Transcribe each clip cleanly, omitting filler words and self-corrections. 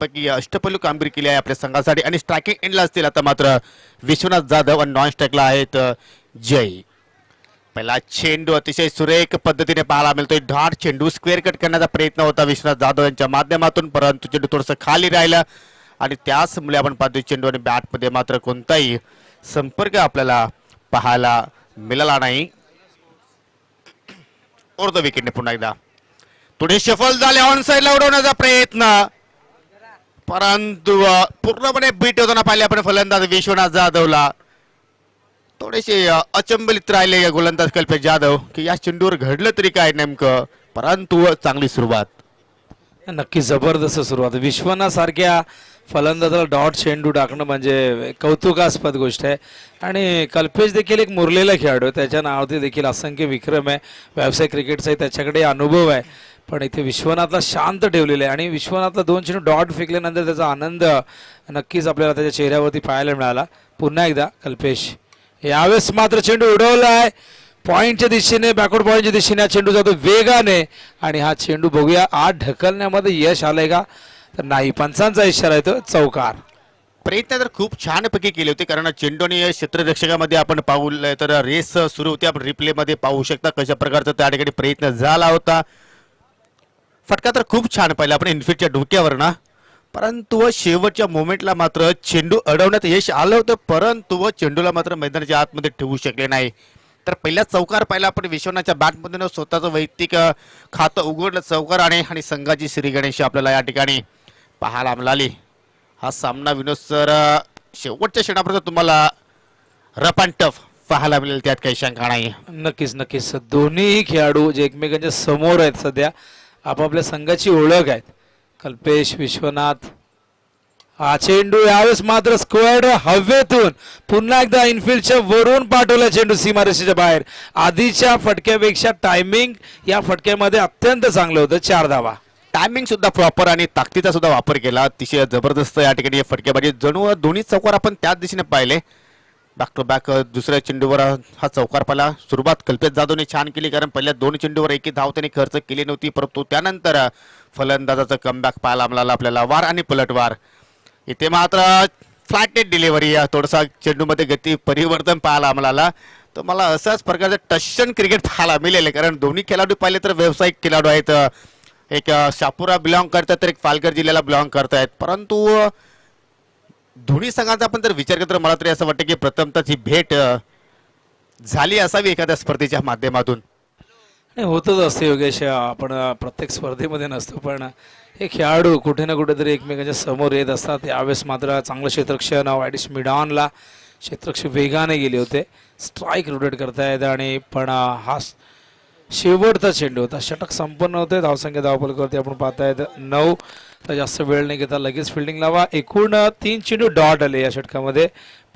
पैकी अष्टपैलू कामगिरी केली आहे आपल्या संघासाठी आणि स्ट्रायकिंग एंडला असतील आता मात्र विश्वनाथ जाधव आणि नॉन स्ट्राईकला आहेत जय. पहिला चेंडू अतिशय सुरेख पद्धतीने पाहायला मिळतोय. ढाट चेंडू स्क्वेअर कट करण्याचा प्रयत्न होता विश्वनाथ जाधव यांच्या माध्यमातून, परंतु चेंडू थोडंसं खाली राहिला आणि त्याचमुळे आपण पाहतोय चेंडू आणि बॅटमध्ये मात्र कोणताही संपर्क आपल्याला पाहायला मिळाला नाही. अर्ध विकेटने पुन्हा एकदा पुढे शफल झाले, ऑन साईडला उडवण्याचा प्रयत्न, परंतु पूर्णपणे बीट होताना पाहिले आपण फलंदाज विश्वनाथ जाधवला. थोडेसे अचंबित राहिले गोलंदाज कल्पेश जाधव की या चेंडूवर घडलं तरी काय नेमकं, परंतु चांगली सुरुवात. नक्की जबरदस्त सुरुवात. विश्वनाथ सारख्या फलंदाजाला डॉट चेंडू टाकणं म्हणजे कौतुकास्पद गोष्ट आहे. आणि कल्पेश देखील एक मुरलेला खेळाडू आहे, त्याच्या नावावरती देखील असंख्य विक्रम आहे, व्यावसायिक क्रिकेटचाही त्याच्याकडे अनुभव आहे. पण इथे विश्वनाथला शांत ठेवलेलं आहे आणि विश्वनाथला 2 चेंडू डॉट फेकल्यानंतर त्याचा आनंद नक्कीच आपल्याला त्याच्या चेहऱ्यावरती पाहायला मिळाला. पुन्हा एकदा कल्पेश यावेळेस मात्र चेंडू उडवलाय पॉईंटच्या दिशेने, बॅकवर्ड पॉईंटच्या दिशेने चेंडू जातो वेगाने आणि हा चेंडू बघूया आत ढकलण्यामध्ये यश आलंय का, तर नाही. पंचांचा इशारा येतो चौकार. प्रयत्न तर खूप छानपैकी केले होते, कारण चेंडू आणि क्षेत्ररक्षकामध्ये आपण पाहू तर रेस सुरू होती. आपण रिप्लेमध्ये पाहू शकता कशा प्रकारचा त्या ठिकाणी प्रयत्न झाला होता. फटका तर खूप छान पाहिला आपण इनफिटच्या डोक्यावर ना, परंतु शेवटच्या मोमेंटला मात्र चेंडू अडवण्यात यश आलं होतं, परंतु चेंडूला मात्र मैदानाच्या आतमध्ये ठेवू शकले नाही. तर पहिला चौकार पाहिला आपण विश्वनाथच्या बॅटमधून स्वतःचं वैयक्तिक खातं उघडलं चौकार आणि संघाची श्री गणेश आपल्याला या ठिकाणी पाहायला मिळाली. हा सामना विनोद सर शेवटच्या क्षणापर्यंत तुम्हाला रफ अँड टफ पाहायला मिळेल, त्यात काही शंका नाही. नक्कीच नक्कीच. दोन्ही खेळाडू जे एकमेकांच्या समोर आहेत सध्या, आपापल्या संघाची ओळख आहेत. कल्पेश विश्वनाथ. हा चेंडू यावेळेस मात्र स्क्वेअर हवेतून पुन्हा एकदा इनफिल्डच्या वरून पाठवला चेंडू सीमारेषेच्या बाहेर. आधीच्या फटक्यापेक्षा टायमिंग या फटक्यामध्ये अत्यंत चांगलं होतं. 4 धावा. टायमिंग सुद्धा प्रॉपर आणि ताकदीचा सुद्धा वापर केला. अतिशय जबरदस्त या ठिकाणी फटकेबाजी. जणू दोन्ही चौकार आपण त्याच दिशेने पाहिले. बॅक टू बॅक दुसऱ्या चेंडूवर हा चौकार पाहिला. सुरुवात कल्पेश जाधवने छान केली, कारण पहिल्या 2 चेंडूवर एकही धाव त्यांनी खर्च केली नव्हती, परंतु त्यानंतर फलंदाजाचं कमबॅक पाहायला मिळाला आपल्याला. वार आणि पलटवार. इथे मात्र फ्लॅटेड डिलिव्हरी, थोडासा चेंडूमध्ये गती परिवर्तन पाहायला मिळाला. तर मला असाच प्रकारचं टशन क्रिकेट पाहायला मिळेल, कारण दोन्ही खेळाडू पाहिले तर व्यावसायिक खेळाडू आहेत. एक शापुरा बिलॉंग करतात तर एक पालघर जिल्ह्याला बिलॉंग करतायत, परंतु दोन्ही संघांचा आपण जर विचार केला तर मला तरी असं वाटतं की प्रथमतः ही भेट झाली असावी एखाद्या स्पर्धेच्या माध्यमातून. होतच असते योगेश, आपण प्रत्येक स्पर्धेमध्ये नसतो, पण हे खेळाडू कुठे ना कुठेतरी एकमेकांच्या समोर येत असतात. यावेळेस मात्र चांगलं क्षेत्ररक्षण वाईडिस मिडॉनला क्षेत्ररक्षक वेगाने गेले होते. स्ट्राईक रोटेट करतायत आणि पण हा शेवटचा चेंडू होता. षटक संपन्न होते. धावसंख्या धावफलकावरती आपण पाहतायत 9. तर जास्त वेळ नाही घेता लगेच फिल्डिंग लावा. एकूण 3 चेंडू डॉट आले या षटकामध्ये,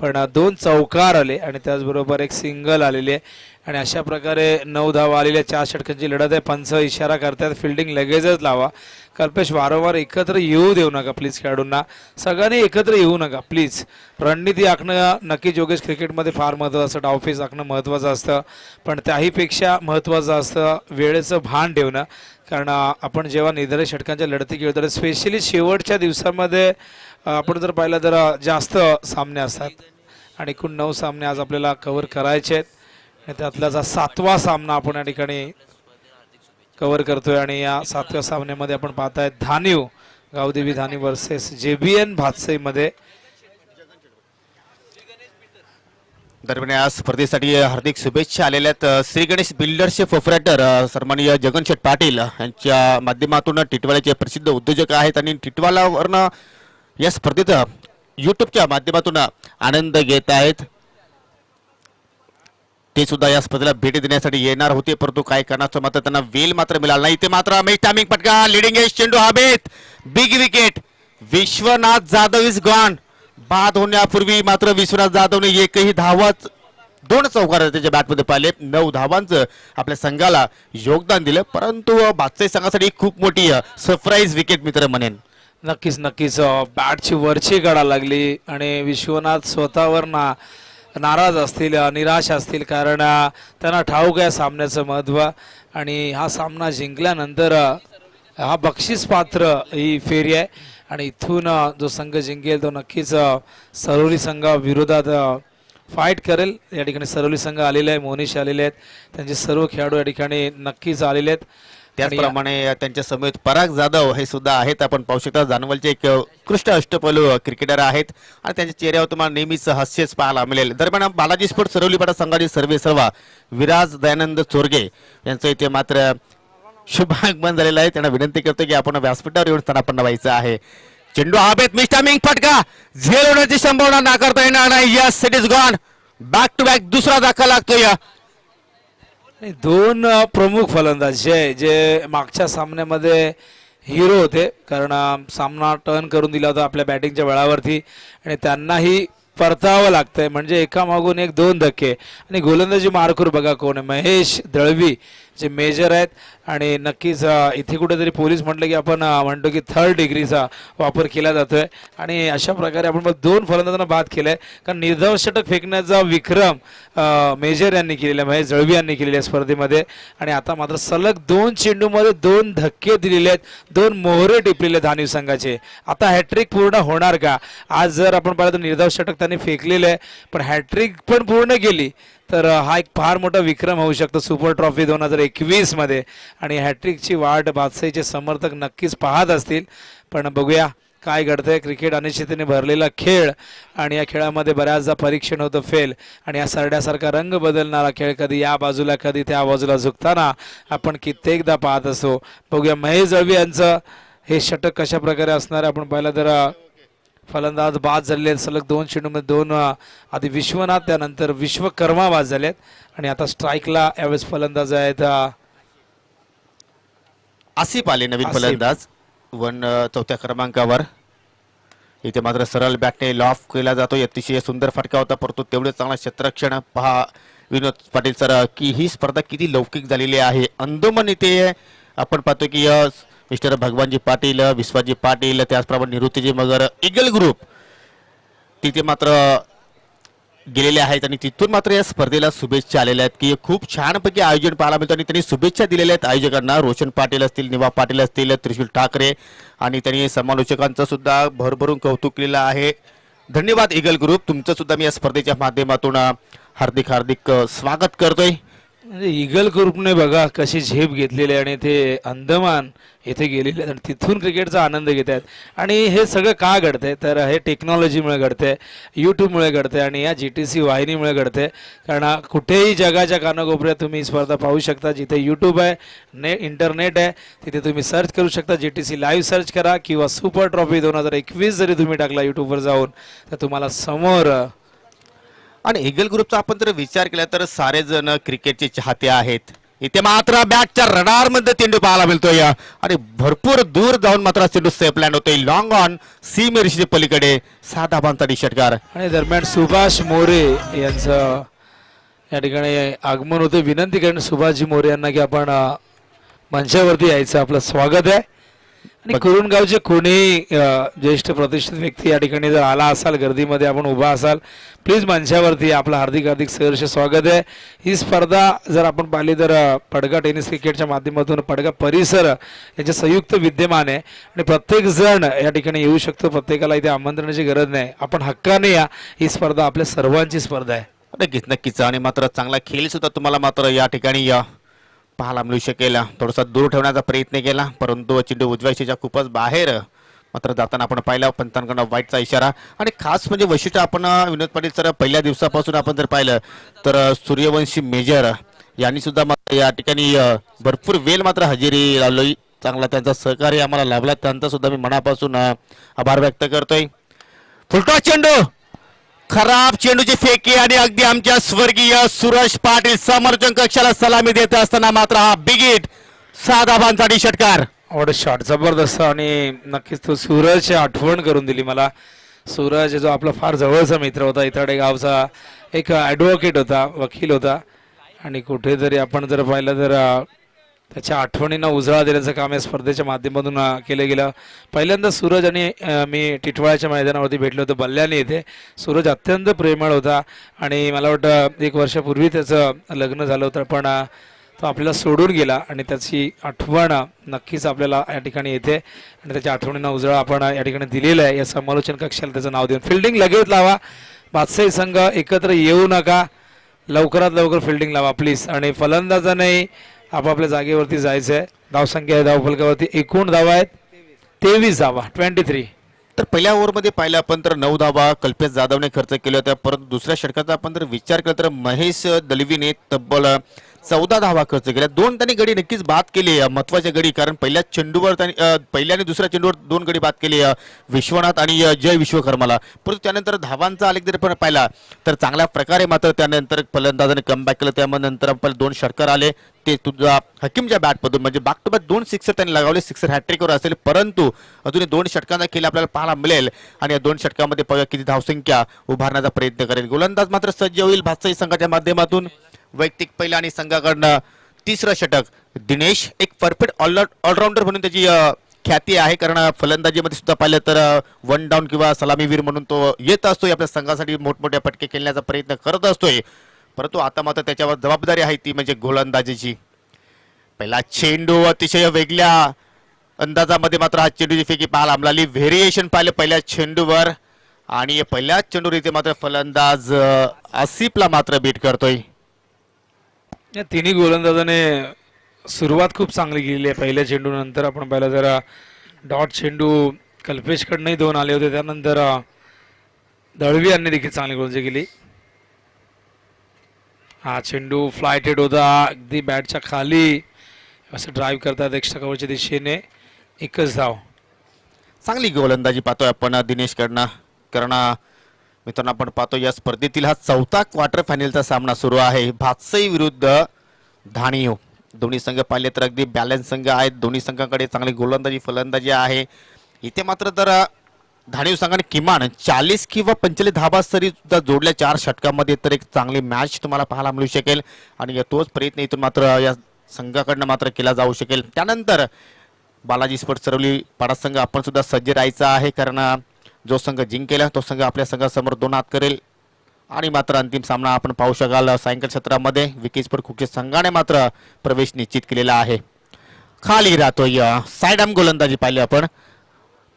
पण 2 चौकार आले आणि त्याचबरोबर एक सिंगल आलेली आहे. आणि अशा प्रकारे 9 धावा आलेल्या 4 षटकांची लढत आहे. पंच इशारा करतात फिल्डिंग लगेचच लावा. कल्पेश वारंवार एकत्र येऊ देऊ नका प्लीज. खेळाडूंना सगळ्यांनी एकत्र येऊ नका प्लीज. रणनीती आखणं नक्कीच योगेश क्रिकेटमध्ये फार महत्त्वाचं असतं. डावफेस आखणं महत्त्वाचं असतं, पण त्याहीपेक्षा महत्त्वाचं असतं वेळेचं भान ठेवणं. कारण आपण जेव्हा निर्धारित षटकांच्या लढती खेळतो, स्पेशली शेवटच्या दिवसामध्ये आपण जर पाहिलं तर जास्त सामने असतात आणि एकूण 9 सामने आज आपल्याला कव्हर करायचे आहेत. आणि त्यातलाच 7वा सामना आपण या ठिकाणी कव्हर करतोय. आणि या 7व्या सामन्यामध्ये आपण पाहताय धानीव गावदेवी धानी वर्सेस JBN भातसईमध्ये. दरम्यान या स्पर्धेसाठी हार्दिक शुभेच्छा आलेल्या आहेत. श्री गणेश बिल्डर्सचे प्रोप्रायटर सन्माननीय जगनशेठ पाटील यांच्या माध्यमातून टिटवाळ्याचे प्रसिद्ध उद्योजक आहेत आणि टिटवाळावरनं या स्पर्धेत यूट्यूबच्या माध्यमातून आनंद घेत आहेत. ते सुद्धा या स्पर्धेला भेट देण्यासाठी येणार होते, परंतु काही कारणास्तव मात्र त्यांना वेळ मात्र मिळाला नाही. ते मात्र टायमिंग फटका, लिडिंग एज चेंडू हवेत, big wicket. Vishwanath Jadhav is gone. बाद होण्यापूर्वी मात्र विश्वनाथ जाधवने एकही धावत 2 चौकार त्याच्या बॅटमध्ये पाहिले. 9 धावांचं आपल्या संघाला योगदान दिलं, परंतु बादशाही संघासाठी खूप मोठी सरप्राईज विकेट मित्र म्हणेन. नक्कीच नक्कीच. बॅटची वरची गडा लागली आणि विश्वनाथ स्वतःवर नाराज असतील, निराश असतील, कारण त्यांना ठाऊक आहे सामन्याचं महत्त्व. आणि हा सामना जिंकल्यानंतर हा बक्षीस पात्र ही फेरी आहे आणि इथून जो संघ जिंकेल तो नक्कीच सरोली संघाविरोधात फाईट करेल. या ठिकाणी सरोली संघ आलेले आहे, मोनिश आलेले आहेत, त्यांचे सर्व खेळाडू या ठिकाणी नक्कीच आलेले आहेत. त्याचप्रमाणे त्यांच्या समेत पराग जाधव हे सुद्धा आहेत. आपण पाहू शकता जानवलचे एक उत्कृष्ट अष्टपैलू क्रिकेटर आहेत आणि त्यांच्या चेहऱ्यावर तुम्हाला नेहमीच हास्यच पाहायला मिळेल. दरम्यान बालाजी स्पोर्ट सरोलीपाडा संघाचे सर्वेसर्वा विराज दयानंद चोरगे यांचं इथे मात्र शुभागमन झालेलं आहे. त्यांना विनंती करतो की आपण व्यासपीठावर येऊन स्थानापन्न व्हायचं आहे. चेंडू हवेत, मिस्टामिंग फटका, झेल होण्याची संभावना नाकारता येणार नाही. Yes, it is gone. Back to back दुसरा धक्का लागतोय. दोन प्रमुख फलंदाज जे मागच्या सामन्यामध्ये हिरो होते, कारण सामना टर्न करून दिला होता आपल्या बॅटिंगच्या बळावरती आणि त्यांनाही परतावं लागतंय. म्हणजे एकामागून एक दोन धक्के. आणि गोलंदाजी मारकूर बघा कोण आहे, महेश दळवी जे मेजर आहेत. आणि नक्कीच इथे कुठेतरी पोलीस म्हटलं की आपण म्हणतो की थर्ड डिग्रीचा वापर केला जातोय. आणि अशा प्रकारे आपण दोन फलंदाजांना बाद केलंय, कारण निर्धाव षटक फेकण्याचा विक्रम मेजर यांनी केलेला, महेश दळवी यांनी केलेल्या स्पर्धेमध्ये. आणि आता मात्र सलग दोन चेंडूमध्ये दोन धक्के दिलेले आहेत, दोन मोहरे टिपलेले धानीव संघाचे. आता हॅट्रिक पूर्ण होणार का? आज जर आपण पाहिलं तर निर्धाव षटक त्यांनी फेकलेलं आहे, पण हॅट्रिक पण पूर्ण केली तर हा एक फार मोठा विक्रम होऊ शकतो सुपर ट्रॉफी 2021 मध्ये. आणि हॅट्रिकची वाट बादशाहीचे समर्थक नक्कीच पाहत असतील. पण बघूया काय घडतंय. क्रिकेट अनिश्चिततेने भरलेला खेळ आणि या खेळामध्ये बऱ्याचदा परीक्षण होतं फेल. आणि या सरड्यासारखा रंग बदलणारा खेळ कधी या बाजूला कधी त्या बाजूला झुकताना आपण कित्येकदा पाहत असतो. बघूया महेश दळवी यांचं हे षटक कशा प्रकारे असणार. आपण पाहिलं तर फलंदाज बाद झालेले सलग दोन चेंडूमध्ये दोन, आधी विश्वनाथ त्यानंतर विश्वकर्मा बाद झालेत. आणि आता स्ट्राईकला यावेळेस फलंदाज आहेत आसिफ आले, नवीन फलंदाज चौथ्या क्रमांकावर. इथे मात्र सरळ बॅटने लॉफ केला जातो. अतिशय सुंदर फटका होता, परंतु तेवढे चांगला क्षेत्ररक्षण पहा विनोद पाटील सर की ही स्पर्धा किती लौकिक झालेली आहे. अंदोमन इथे आपण पाहतो की मिस्टर भगवानजी पाटील, विश्वाजी पाटील, त्याचप्रमाणे निवृत्तीजी मगर, ईगल ग्रुप तिथे मात्र गेलेले आहेत. आणि तिथून मात्र या स्पर्धेला शुभेच्छा आलेल्या आहेत की खूप छानपैकी आयोजन पाहायला मिळतं. आणि त्यांनी शुभेच्छा दिलेल्या आहेत आयोजकांना. रोशन पाटील असतील, निवा पाटील असतील, त्रिशूल ठाकरे, आणि त्यांनी समालोचकांचं सुद्धा भरभरून कौतुक केलेलं आहे. धन्यवाद ईगल ग्रुप, तुमचं सुद्धा मी या स्पर्धेच्या माध्यमातून हार्दिक हार्दिक स्वागत करतोय. म्हणजे ईगल ग्रुपने बघा कशी झेप घेतलेली आहे आणि ते अंदमान येथे गेलेले आहेत आणि तिथून क्रिकेटचा आनंद घेत आहेत. आणि हे सगळं का घडतंय तर हे टेक्नॉलॉजीमुळे घडतंय, यूट्यूबमुळे घडतंय आणि या GTC वाहिनीमुळे घडतंय. कारण कुठेही जगाच्या कानाकोपऱ्यात तुम्ही ही स्पर्धा पाहू शकता. जिथे यूट्यूब आहे, इंटरनेट आहे, तिथे तुम्ही सर्च करू शकता. GTC लाईव्ह सर्च करा किंवा सुपर ट्रॉफी 2021 जरी तुम्ही टाकला यूट्यूबवर जाऊन तर तुम्हाला समोर. आणि ईगल ग्रुपचा आपण जर विचार केला तर सारे जण क्रिकेटचे चाहते आहेत. इथे मात्र बॅटच्या रडार मध्ये चेंडू पाहायला मिळतोय आणि भरपूर दूर जाऊन मात्र चेंडू सेफ लँड होतोय. लॉंग ऑन सीमेरेषेच्या पलीकडे 6 धावांचा षटकार. आणि दरम्यान सुभाष मोरे यांचं या ठिकाणी आगमन होतं. विनंती करेन सुभाषजी मोरे यांना की आपण मंचावरती यायचं, आपलं स्वागत आहे. आणि कुरुंदगावचे कोणीही ज्येष्ठ प्रतिष्ठित व्यक्ती या ठिकाणी जर आला असाल, गर्दीमध्ये आपण उभा असाल, प्लीज मंचावरती आपलं हार्दिक हार्दिक सहर्ष स्वागत आहे. ही स्पर्धा जर आपण पाहिली तर पडगा टेनिस क्रिकेटच्या माध्यमातून पडगा परिसर यांचे संयुक्त विद्यमान आहे आणि प्रत्येक जण या ठिकाणी येऊ शकतो. प्रत्येकाला इथे आमंत्रणाची गरज नाही, आपण हक्काने या. ही स्पर्धा आपल्या सर्वांची स्पर्धा आहे. नक्कीच नक्कीच. आणि मात्र चांगला खेळ सुद्धा तुम्हाला मात्र या ठिकाणी पाहायला मिळू शकेल. थोडासा दूर ठेवण्याचा प्रयत्न केला, परंतु चेंडू उजव्या खूपच बाहेर मात्र जाताना आपण पाहिलं. पंतांकडनं वाईटचा इशारा. आणि खास म्हणजे वैशिष्ट्य आपण विनोद पाटील सर पहिल्या दिवसापासून आपण जर पाहिलं तर सूर्यवंशी मेजर यांनी सुद्धा मात्र या ठिकाणी भरपूर वेळ मात्र हजेरी लावली. चांगला त्यांचा सहकार्य आम्हाला लाभला, त्यांचा सुद्धा मी मनापासून आभार व्यक्त करतोय. फुलटॉस चेंडू, खराब चेंडूची फेकी आणि अगदी आमच्या स्वर्गीय सुरेश पाटील समर्थन कक्षाला सलामी देत असताना मात्र हा बिग हिट 6 धावांचा षटकार. आवड शॉट जबरदस्त. आणि नक्कीच तो सूरजची आठवण करून दिली मला. सूरज जो आपला फार जवळचा मित्र होता, इथाडे गावचा एक ॲडव्होकेट होता, वकील होता. आणि कुठेतरी आपण जर पाहिलं तर त्याच्या आठवणींना उजाळा देण्याचं काम या स्पर्धेच्या माध्यमातून केलं गेलं. पहिल्यांदा सूरज आणि मी टिटवाळ्याच्या मैदानावरती भेटलो होतो बल्ल्याने येथे. सूरज अत्यंत प्रेमळ होता आणि मला वाटतं 1 वर्षापूर्वी त्याचं लग्न झालं होतं, पण तो आपल्याला सोडून गेला आणि त्याची आठवण नक्कीच आपल्याला या ठिकाणी येते आणि त्याच्या आठवणींना उजळा आपण या ठिकाणी दिलेला आहे. या समालोचन कक्षाला त्याचं नाव देऊन फिल्डिंग लगेच लावा. बादशाही संघ एकत्र येऊ नका, लवकरात लवकर फिल्डिंग लावा प्लीज. आणि फलंदाजाने आपापल्या जागेवरती जायचं आहे. धावसंख्या आहे धावफलकावरती, एकूण धावा आहेत 23 धावा, 23. तर पहिल्या ओव्हरमध्ये पाहिलं आपण तर 9 धावा कल्पेश जाधवने खर्च केल्या होत्या, परंतु दुसऱ्या षटकाचा आपण जर विचार केला तर महेश दलवीने तब्बल 14 धावा खर्च केल्या. 2 त्यांनी गडी नक्कीच बाद केले, महत्वाचे गडी, कारण पहिल्या चेंडूवर त्यांनी पहिल्या आणि दुसऱ्या चेंडूवर 2 गडी बाद केले, विश्वनाथ आणि जय विश्वकर्माला. परंतु त्यानंतर धावांचा आलेख जर आपण पाहिला तर चांगल्या प्रकारे मात्र त्यानंतर फलंदाजाने कमबॅक केलं. त्यामुळे नंतर आपल्याला 2 षटकार आले, ते तुझा हकीमच्या बॅटमधून, म्हणजे बॅक टू बॅक 2 सिक्सर त्यांनी लगावले. सिक्सर हॅट्रिकवर असेल, परंतु अजूनही 2 षटकांचा खेळ आपल्याला पाहायला मिळेल आणि या 2 षटकामध्ये बघा किती धावसंख्या उभारण्याचा प्रयत्न करेल. गोलंदाज मात्र सज्ज होईल भातसाई संघाच्या माध्यमातून. वैयक्तिक पहिला आणि संघाकडनं 3रं षटक. दिनेश एक परफेक्ट ऑलराऊंडर म्हणून त्याची ख्याती आहे, कारण फलंदाजीमध्ये सुद्धा पाहिलं तर 1 डाऊन किंवा सलामीवीर म्हणून तो येत असतोय, आपल्या संघासाठी मोठमोठ्या फटके खेळण्याचा प्रयत्न करत असतोय. परंतु आता मात्र त्याच्यावर जबाबदारी आहे ती म्हणजे गोलंदाजीची. पहिला चेंडू अतिशय वेगळ्या अंदाजामध्ये मात्र हा चेंडूची फेकी पाहायला मिळाली. व्हेरिएशन पाहिलं पहिल्या चेंडूवर आणि पहिल्या चेंडूवर इथे मात्र फलंदाज आसिफला मात्र बीट करतोय. या तिन्ही गोलंदाजाने सुरुवात खूप चांगली केली आहे. पहिल्या चेंडू नंतर आपण पाहिलं जरा डॉट चेंडू कल्पेशकडनंही 2 आले होते, त्यानंतर दळवी यांनी देखील चांगली गोलंदाजी केली. हा चेंडू फ्लायटेड होता अगदी बॅटच्या खाली, असं ड्राईव्ह करतात एक्स्ट्रा कव्हरच्या दिशेने. 1च धाव. चांगली गोलंदाजी पाहतोय आपण दिनेशकडनं, कारण मित्रांनो आपण पाहतो या स्पर्धेतील हा 4था क्वार्टर फायनलचा सामना सुरू आहे. भातसई विरुद्ध धाणीव. दोन्ही संघ पाहिले तर अगदी बॅलन्स संघ आहेत. दोन्ही संघाकडे चांगली गोलंदाजी फलंदाजी आहे. इथे मात्र तर धाणीव संघाने किमान 40 किंवा 45 धाबा सरी सुद्धा जोडल्या 4 षटकांमध्ये, तर एक चांगली मॅच तुम्हाला पाहायला मिळू शकेल आणि तोच प्रयत्न इथून मात्र या संघाकडनं मात्र केला जाऊ शकेल. त्यानंतर बालाजी स्पोर्ट्स सरवली पाडा संघ आपण सुद्धा सज्ज राहायचा आहे, कारण जो संघ जिंकेला तो संघ आपल्या संघासमोर 2 हात करेल आणि मात्र अंतिम सामना आपण पाहू शकाल सायंकाळ क्षेत्रामध्ये. विकी स्पोर्ट कुकचे संघाने मात्र प्रवेश निश्चित केलेला आहे. खाली राहतोय साइड आर्म गोलंदाजी पाहिली आपण.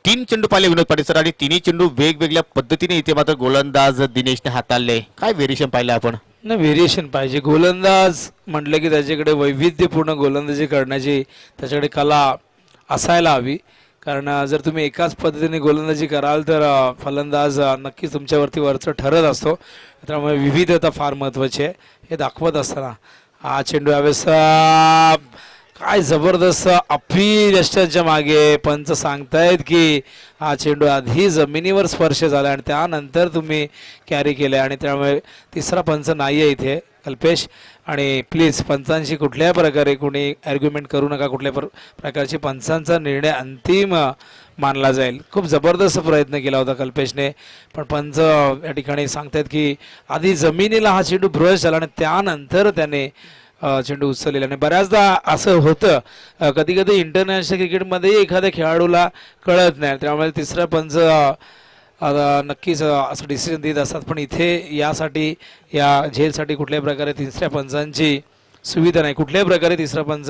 3 चेंडू पाहिले विनोद पाटील सर आणि 3ही चेंडू वेगवेगळ्या पद्धतीने इथे मात्र गोलंदाज दिनेशने हाताळले. काय व्हेरिएशन पाहिले आपण? ना व्हेरिएशन पाहिजे. गोलंदाज म्हटलं की त्याच्याकडे वैविध्यपूर्ण गोलंदाजी करण्याची त्याच्याकडे कला असायला हवी, कारण जर तुम्ही एकाच पद्धतीने गोलंदाजी कराल तर फलंदाज नक्कीच तुमच्यावरती वरचं ठरत असतो. त्यामुळे विविधता फार महत्त्वाची आहे हे दाखवत असताना हा चेंडू यावेळेस काय जबरदस्त अपयशाच्या मागे पंच सांगतायत की हा चेंडू आधी जमिनीवर स्पर्श झाला आणि त्यानंतर तुम्ही कॅरी केलं आणि त्यामुळे 3रा पंच नाही आहे इथे कल्पेश. आणि प्लीज पंचांशी कुठल्याही प्रकारे कोणी आर्ग्युमेंट करू नका. कुठल्या प्रकारची पंचांचा निर्णय अंतिम मानला जाईल. खूप जबरदस्त प्रयत्न केला होता कल्पेशने, पण पंच या ठिकाणी सांगतायत की आधी जमिनीला हा चेंडू ब्रश झाला आणि त्यानंतर त्याने चेंडू उचललेला. आणि बऱ्याचदा असं होतं, कधी कधी इंटरनॅशनल क्रिकेटमध्ये एखाद्या खेळाडूला कळत नाही, त्यामुळे 3रा पंच नक्कीच असं डिसिजन देत असतात. पण इथे यासाठी या झेलसाठी कुठल्याही प्रकारे 3ऱ्या पंचांची सुविधा नाही, कुठल्याही प्रकारे 3रा पंच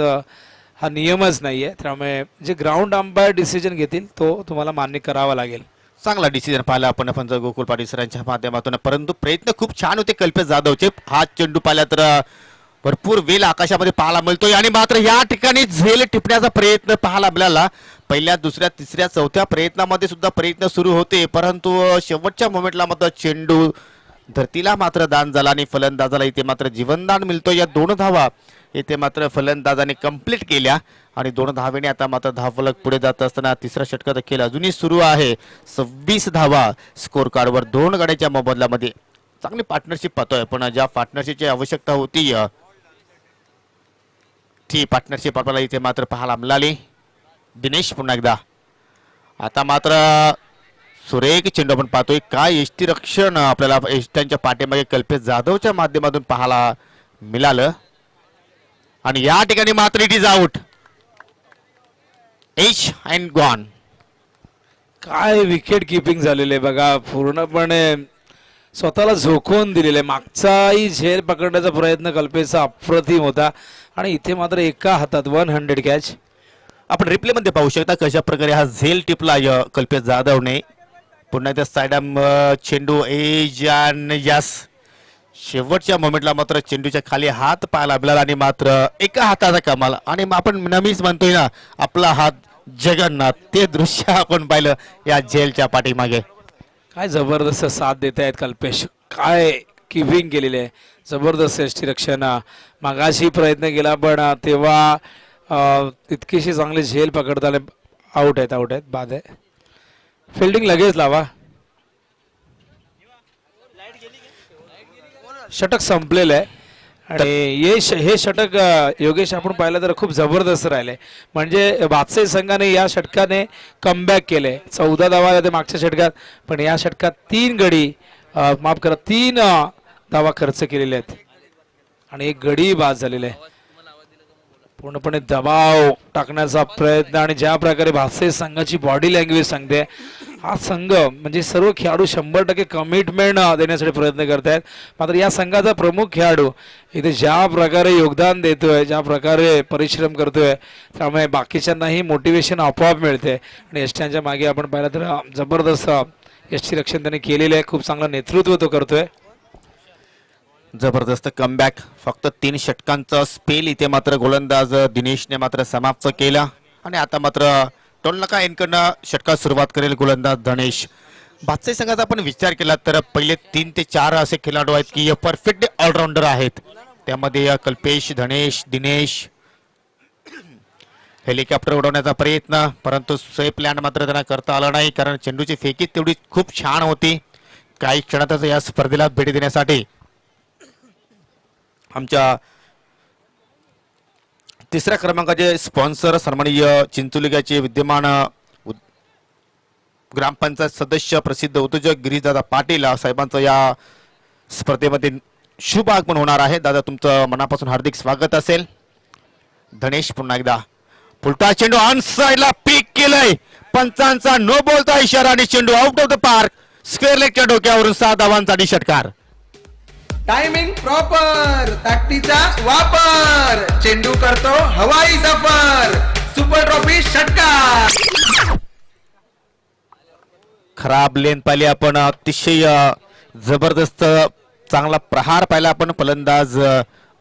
हा नियमच नाही आहे. त्यामुळे जे ग्राउंड अंपायर डिसिजन घेतील तो तुम्हाला मान्य करावा लागेल. चांगला डिसिजन पाहिला आपण पंच गोकुळ पाटील सरांच्या माध्यमातून, परंतु प्रयत्न खूप छान होते कल्पेश जाधवचे. हा चेंडू पाहिला तर भरपूर वेल आकाशामध्ये पाहायला मिळतोय आणि मात्र या ठिकाणी झेल टिपण्याचा प्रयत्न पाहायला मिळाला. पहिल्या 2ऱ्या 3ऱ्या 4थ्या प्रयत्नामध्ये सुद्धा प्रयत्न सुरू होते, परंतु शेवटच्या मोमेंटला मात्र चेंडू धरतीला मात्र दान झाला आणि फलंदाजाला इथे मात्र जीवनदान मिळतो. या 2 धावा इथे मात्र फलंदाजाने कंप्लीट केल्या आणि 2 धावेने आता मात्र धावफलक पुढे जात असताना 3रा षटकाचा खेळ अजूनही सुरू आहे. 26 धावा स्कोर कार्डवर 2 गड्याच्या मोबदल्यामध्ये. चांगली पार्टनरशिप पाहतोय, पण ज्या पार्टनरशिपची आवश्यकता होती ती पार्टनरशिप आपल्याला इथे मात्र पाहायला मिळाली. दिनेश पुन्हा एकदा. आता मात्र सुरेख चेंडू आपण पाहतोय. काय यष्टीरक्षण आपल्याला यष्ट्यांच्या पाठीमागे कल्पेश जाधवच्या माध्यमातून पाहायला मिळालं आणि या ठिकाणी मात्र it is out. H and gone. काय विकेट किपिंग झालेले बघा. पूर्णपणे स्वतःला झोकवून दिलेला आहे. मागचाही झेल पकडण्याचा प्रयत्न कल्पेचा अप्रतिम होता आणि इथे मात्र एका हातात 100 कॅच. आपण रिप्लेमध्ये पाहू शकता कशा प्रकारे हा झेल टिपला कल्पेश जाधवने. पुन्हा त्या साईड चेंडू यास शेवटच्या मोमेंटला मात्र चेंडूच्या खाली हात पाहायला मिळाला आणि मात्र एका हाताचा कमाल. आणि आपण नेहमीच म्हणतोय ना आपला हात जगन्नाथ, ते दृश्य आपण पाहिलं या झेलच्या पाठीमागे. काय जबरदस्त साथ देत आहेत कल्पेश, काय किविंग केलेले आहे, जबरदस्त यष्टीरक्षण. मागाशी प्रयत्न केला पण तेव्हा इतकीशी चांगली झेल पकडता आउट आहेत बाद आहे. फिल्डिंग लगेच लावा. षटक संपलेलं आहे आणि हे षटक योगेश आपण पाहिलं तर खूप जबरदस्त राहिले. म्हणजे बादशाही संघाने या षटकाने कमबॅक केले. 14 धावा होते मागच्या षटकात, पण या षटकात 3 गडी माफ करा 3 धावा खर्च केलेले आहेत आणि 1 गडी बाद झालेला आहे. पूर्णपणे दबाव टाकण्याचा प्रयत्न आणि ज्या प्रकारे बादशाही संघाची बॉडी लँग्वेज सांगते, हा संघ म्हणजे सर्व खेळाडू 100% कमिटमेंट देण्यासाठी प्रयत्न करत आहेत. मात्र या संघाचा प्रमुख खेळाडू इथे ज्या प्रकारे योगदान देतोय, ज्या प्रकारे परिश्रम करतोय, त्यामुळे बाकीच्यांनाही मोटिवेशन आपोआप मिळते. आणि यष्ट्यांच्या मागे आपण पाहिलं तर जबरदस्त यष्टीरक्षण त्याने केलेलं आहे. खूप चांगलं नेतृत्व तो करतोय. जबरदस्त कमबॅक. फक्त 3 षटकांचा स्पेल इथे मात्र गोलंदाज दिनेशने मात्र समाप्त केला आणि आता मात्र टोलनाका एनकडनं षटकात सुरुवात करेल गोलंदाज धनेश. बादशाही संघाचा आपण विचार केला तर पहिले 3 ते 4 असे खेळाडू आहेत की परफेक्ट ऑलराऊंडर आहेत. त्यामध्ये कल्पेश, धनेश, दिनेश. हेलिकॉप्टर उडवण्याचा प्रयत्न, परंतु सेफ लँड मात्र त्यांना करता आलं नाही कारण चेंडूची फेकी तेवढी खूप छान होती. काही क्षणातच या स्पर्धेला भेट देण्यासाठी आमच्या 3ऱ्या क्रमांकाचे स्पॉन्सर सन्माननीय चिंचोलीचे विद्यमान ग्रामपंचायत सदस्य प्रसिद्ध उद्योजक गिरीशदादा पाटील साहेबांचं या स्पर्धेमध्ये शुभ आगमन होणार आहे. दादा तुमचं मनापासून हार्दिक स्वागत असेल. धनेश पुन्हा एकदा फुलटा चेंडू ऑन साइडला पीक केलंय, पंचांचा नो बोलता इशारा आणि चेंडू out of the park. Square लेगच्या डोक्यावरून 6 धावांसाठी षटकार. टायमिंग प्रॉपर, ताकदीचा वापर, चेंडू करतो हवाई सफर, सुपर ट्रॉफी षटकार. खराब लेन पाहिली आपण, अतिशय जबरदस्त चांगला प्रहार पाहिला आपण फलंदाज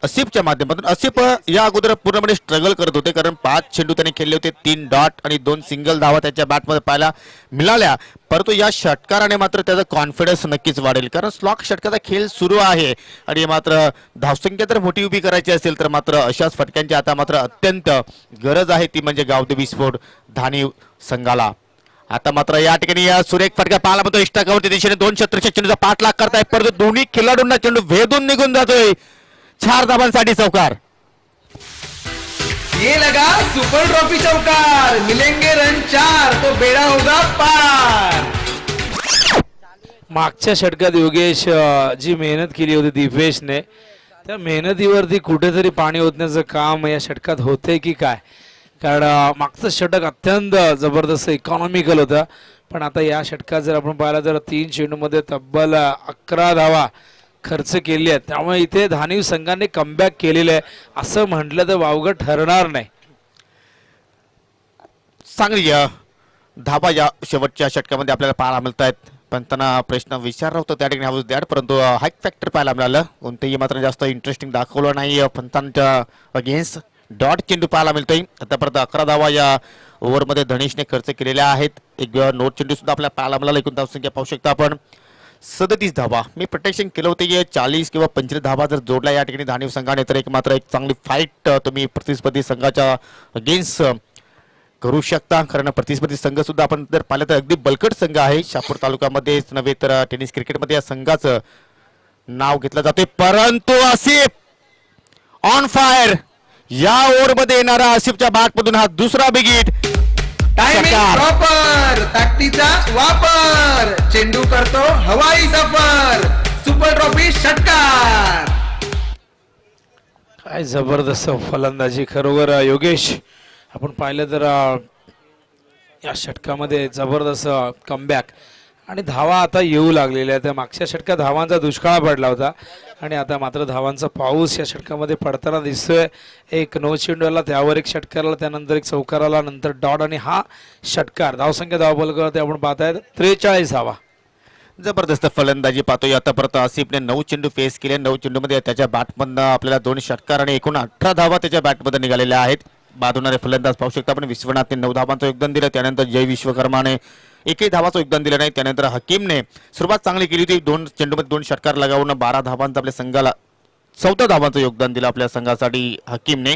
असिफच्या माध्यमातून. असिफ या अगोदर पूर्णपणे स्ट्रगल करत होते कारण 5 चेंडू त्याने खेळले होते, 3 डॉट आणि 2 सिंगल धावा त्याच्या बॅटमध्ये पाहायला मिळाल्या. परंतु या षटकाराने मात्र त्याचा कॉन्फिडन्स नक्कीच वाढेल कारण स्लॉक षटकाचा खेळ सुरू आहे आणि मात्र धावसंख्या जर मोठी उभी करायची असेल तर मात्र अशाच फटक्यांची आता मात्र अत्यंत गरज आहे, ती म्हणजे गावदेवी स्पोर्ट धानी संघाला. आता मात्र या ठिकाणी या सुरेख फटका पाहायला मिळतो. इष्टाकावरती दिशेने 2 शतरच्या चेंडूचा पाठलाग करताय, परंतु दोन्ही खेळाडूंना चेंडू भेदून निघून जातोय. 4 धावांसाठी चौकार. ये लगा सुपर ट्रॉफी चौकार, मिलेंगे रन 4 तो बेड़ा होगा पार. मागच्या षटकात योगेश जी मेहनत केली होती दिपेशने, त्या मेहनतीवरती कुठेतरी पाणी ओतण्याचं काम या षटकात होते की काय, कारण मागचं षटक अत्यंत जबरदस्त इकॉनॉमिकल होतं. पण आता या षटकात जर आपण पाहिलं तर 3 चेंडूमध्ये तब्बल 11 धावा खर्च केली आहेत. त्यामुळे इथे धानीव संघाने कमबॅक केलेलं आहे असं म्हटलं तर वावगं ठरणार नाही. चांगली धावा या शेवटच्या षटकामध्ये आपल्याला पाहायला मिळत आहेत. पण त्यांना प्रश्न विचारला होता त्या ठिकाणी हाऊस दॅड, परंतु हाईक फॅक्टर पाहायला मिळालं. कोणतेही मात्र जास्त इंटरेस्टिंग दाखवलं नाही. पंतांच्या अगेन्स्ट डॉट चेंडू पाहायला मिळतोय. आतापर्यंत 11 धावा या ओव्हरमध्ये धनेशने खर्च केलेल्या आहेत. एक नोट चेंडू सुद्धा आपल्याला पाहायला मिळाला. एकूण धावसंख्या पाहू शकता आपण 37 धावा. मी प्रोटेक्शन केलं होतं की 40 किंवा 25 धावा जर जोडला या ठिकाणी धानीव संघाने तर एक मात्र एक चांगली फाईट तुम्ही प्रतिस्पर्धी संघाच्या अगेन्स्ट करू शकता. कारण प्रतिस्पर्धी संघ सुद्धा आपण जर पाहिलं तर अगदी बलकट संघ आहे. शहापूर तालुक्यामध्येच नव्हे तर टेनिस क्रिकेटमध्ये या संघाचं नाव घेतलं जाते. परंतु आसिफ ऑन फायर, या ओव्हरमध्ये येणारा आसिफच्या बॅटमधून हा दुसरा बिग हिट. टायमिंग प्रॉपर, ताकदीचा वापर, चेंडू करतो हवाई सफर, सुपर ट्रॉफी षटकार. काय जबरदस्त फलंदाजी खरोखर योगेश. आपण पाहिलं तर या षटकामध्ये जबरदस्त कमबॅक आणि धावा आता येऊ लागलेल्या आहेत. त्या मागच्या षटकात धावांचा दुष्काळ पडला होता आणि आता मात्र धावांचा पाऊस या षटकामध्ये पडताना दिसतोय. एक नो चेंडूला, त्यावर एक षटकाराला, त्यानंतर एक चौकाराला, नंतर डॉट आणि हा षटकार. धावसंख्या धावफलकावरती आपण पाहताय 43 धावा. जबरदस्त फलंदाजी पाहतोय आतापर्यंत. आसिफने 9 चेंडू फेस केले. 9 चेंडूमध्ये त्याच्या बॅटमधनं आपल्याला 2 षटकार आणि एकूण 18 धावा त्याच्या बॅटमध्ये निघालेल्या आहेत. बाद होणारे फलंदाज पाहू शकता आपण. विश्वनाथने 9 धावांचं योगदान दिलं. त्यानंतर जय विश्वकर्माने एकही धावाचं योगदान दिलं नाही. त्यानंतर हकीमने सुरुवात चांगली केली होती. 2 चेंडूमध्ये 2 षटकार लगावून 12 धावांचं आपल्या संघाला 14 धावांचं योगदान दिलं आपल्या संघासाठी हकीमने.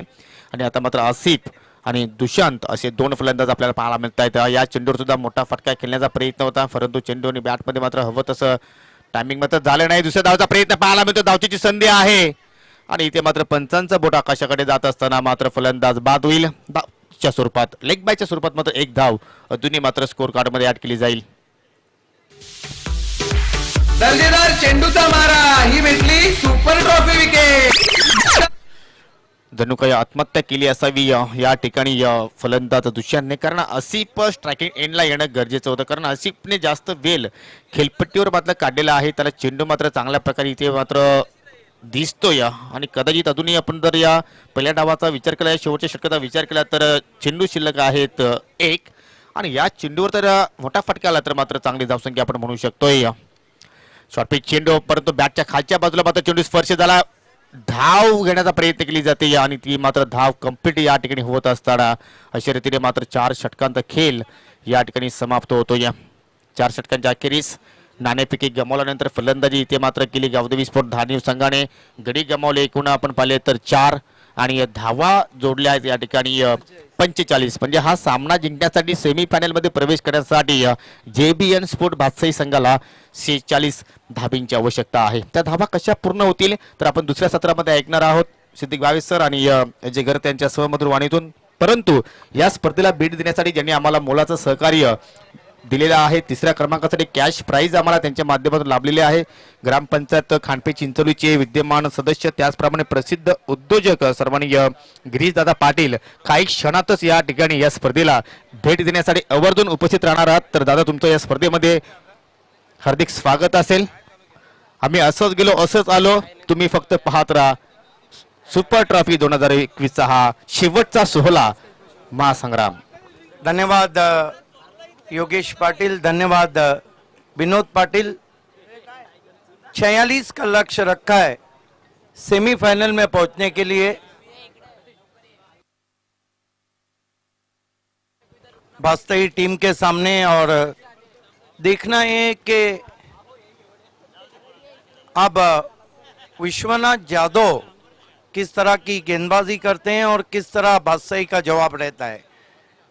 आणि आता मात्र आसिफ आणि दुशांत असे 2 फलंदाज आपल्याला पाहायला मिळत आहेत. या चेंडूवर सुद्धा मोठा फटका खेळण्याचा प्रयत्न होता, परंतु चेंडू आणि बॅटमध्ये मात्र हवं तसं टायमिंग मात्र झालं नाही. दुसऱ्या धावाचा प्रयत्न पाहायला मिळतो. धावचीची संधी आहे आणि इथे मात्र पंचांचा बोट आकाशाकडे जात असताना मात्र फलंदाज बाद होईल. च्या स्वरूपात, लेग बायच्या स्वरूपात मात्र एक धाव अजूनही मात्र स्कोर कार्ड मध्ये ऍड केली जाईल. दर्जेदार चेंडूचा मारा, ही भेटली सुपर ट्रॉफी विकेट. जणू काही आत्महत्या केली असावी या ठिकाणी फलंदाज दुष्यंतने, कारण आसिफ स्ट्रायकिंग एंडला येणं गरजेचं होतं, कारण आसिफने जास्त वेल खेळपट्टीवर मात्र काढलेला आहे. त्याला चेंडू मात्र चांगल्या प्रकारे इथे मात्र दिसतोय आणि कदाचित अजूनही आपण जर या पहिल्या डावाचा विचार केला, शेवटच्या षटकाचा विचार केला तर चेंडू शिल्लक आहेत 1 आणि या चेंडूवर तर मोठा फटका आला तर मात्र चांगली धावसंख्या आपण म्हणू शकतोय. शॉर्टपिच चेंडू, परंतु बॅटच्या खालच्या बाजूला मात्र चेंडू स्पर्श झाला. धाव घेण्याचा प्रयत्न केली जाते आणि ती मात्र धाव कंप्लीट या ठिकाणी होत असताना अशा रीतीने मात्र 4 षटकांचा खेळ या ठिकाणी समाप्त होतो. या 4 षटकांच्या अखेरीस नाणेफेकी गमावल्यानंतर फलंदाजी इथे मात्र केली गावदेवी स्पोर्ट धारणी संघाने. गडी गमावले एकूण आपण पाहिले तर 4 आणि धावा जोडल्या आहेत या ठिकाणी 45. म्हणजे हा सामना जिंकण्यासाठी सेमीफायनल मध्ये प्रवेश करण्यासाठी JBN स्पोर्ट भातसाई संघाला 46 धाबींची आवश्यकता आहे. त्या धावा कशा पूर्ण होतील तर आपण दुसऱ्या सत्रामध्ये ऐकणार आहोत सिद्दीक वावेस सर आणि अजय घर त्यांच्या सहमधुर वाणीतून. परंतु या स्पर्धेला भेट देण्यासाठी ज्यांनी आम्हाला मोलाचं सहकार्य दिलेला आहे, 3ऱ्या क्रमांकासाठी कॅश प्राइज आम्हाला त्यांच्या माध्यमातून लाभलेले आहे. ग्रामपंचायत खांडपे चिंचोलीचे विद्यमान सदस्य, त्याचप्रमाणे प्रसिद्ध उद्योजक सर्वांनी गिरीशदादा पाटील काही क्षणातच या ठिकाणी या स्पर्धेला भेट देण्यासाठी आवर्जून उपस्थित राहणार आहात. तर दादा तुमचं या स्पर्धेमध्ये हार्दिक स्वागत असेल. आम्ही असंच गेलो असंच आलो, तुम्ही फक्त पाहत राहा सुपर ट्रॉफी 2021चा हा शेवटचा सोहळा महासंग्राम. धन्यवाद योगेश पाटिल, धन्यवाद विनोद पाटिल. 46 का लक्ष्य रखा है सेमीफाइनल में पहुंचने के लिए. भास्तई टीम के सामने और देखना है कि अब विश्वनाथ यादव किस तरह की गेंदबाजी करते हैं और किस तरह भास्तई का जवाब रहता है.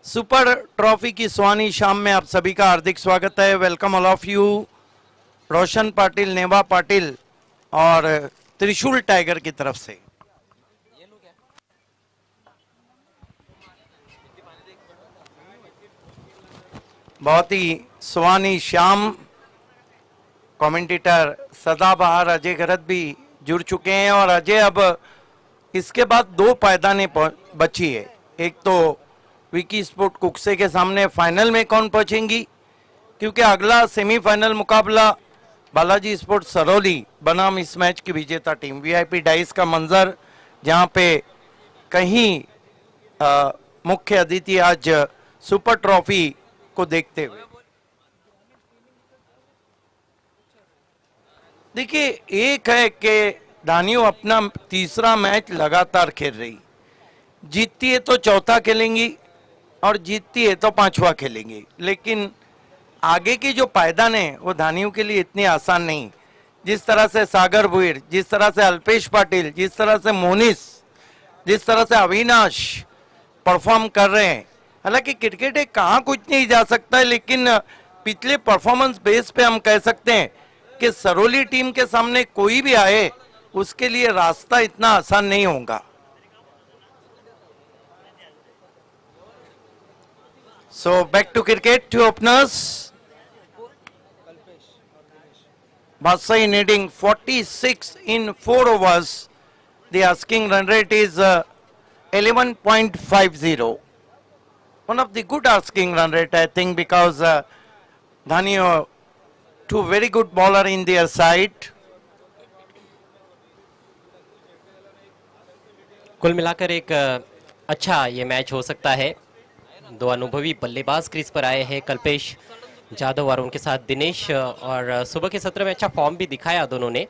सुपर ट्रॉफी की सुहानी शाम में आप सभी का हार्दिक स्वागत है. Welcome all of you. Roshan Patil, Neva Patil और त्रिशूल टाइगर की तरफ से. बहुत ही सुहानी शाम. कमेंटेटर सदाबहार अजय गरत भी जुड़ चुके हैं और अजय अब इसके बाद 2 पायदानें बची है. एक तो विकी स्पोर्ट कुक्से के सामने फाइनल में कौन पहुंचेंगी, क्योंकि अगला सेमीफाइनल मुकाबला बालाजी स्पोर्ट सरौली बनाम इस मैच की विजेता टीम. VIP डाइस का मंजर जहां पे कहीं मुख्य अतिथि आज सुपर ट्रॉफी को देखते हुए. देखिए, एक है कि दानियों अपना 3रा मैच लगातार खेल रही, जीतती है तो 4था खेलेंगी और जीतती है तो 5वां खेलेंगी. लेकिन आगे की जो पायदान है वो धानियों के लिए इतनी आसान नहीं. जिस तरह से सागर भुईर, जिस तरह से अल्पेश पाटिल, जिस तरह से मोनिस, जिस तरह से अविनाश परफॉर्म कर रहे हैं. हालांकि क्रिकेट है, कहाँ कुछ नहीं जा सकता है, लेकिन पिछले परफॉर्मेंस बेस पे हम कह सकते हैं कि सरौली टीम के सामने कोई भी आए उसके लिए रास्ता इतना आसान नहीं होगा. So back to cricket, 2 openers. Vasai needing 46 in 4 overs. The asking run rate is 11.50. One of the good asking run rate, I think, because Dhanio two very good bowler in their side. कुल मिलाकर एक अच्छा ये match हो सकता है। दो अनुभवी बल्लेबाज crease पर आए हैं, कल्पेश जाधव और उनके साथ दिनेश, और सुबह के सत्र में अच्छा फॉर्म भी दिखाया दोनों ने।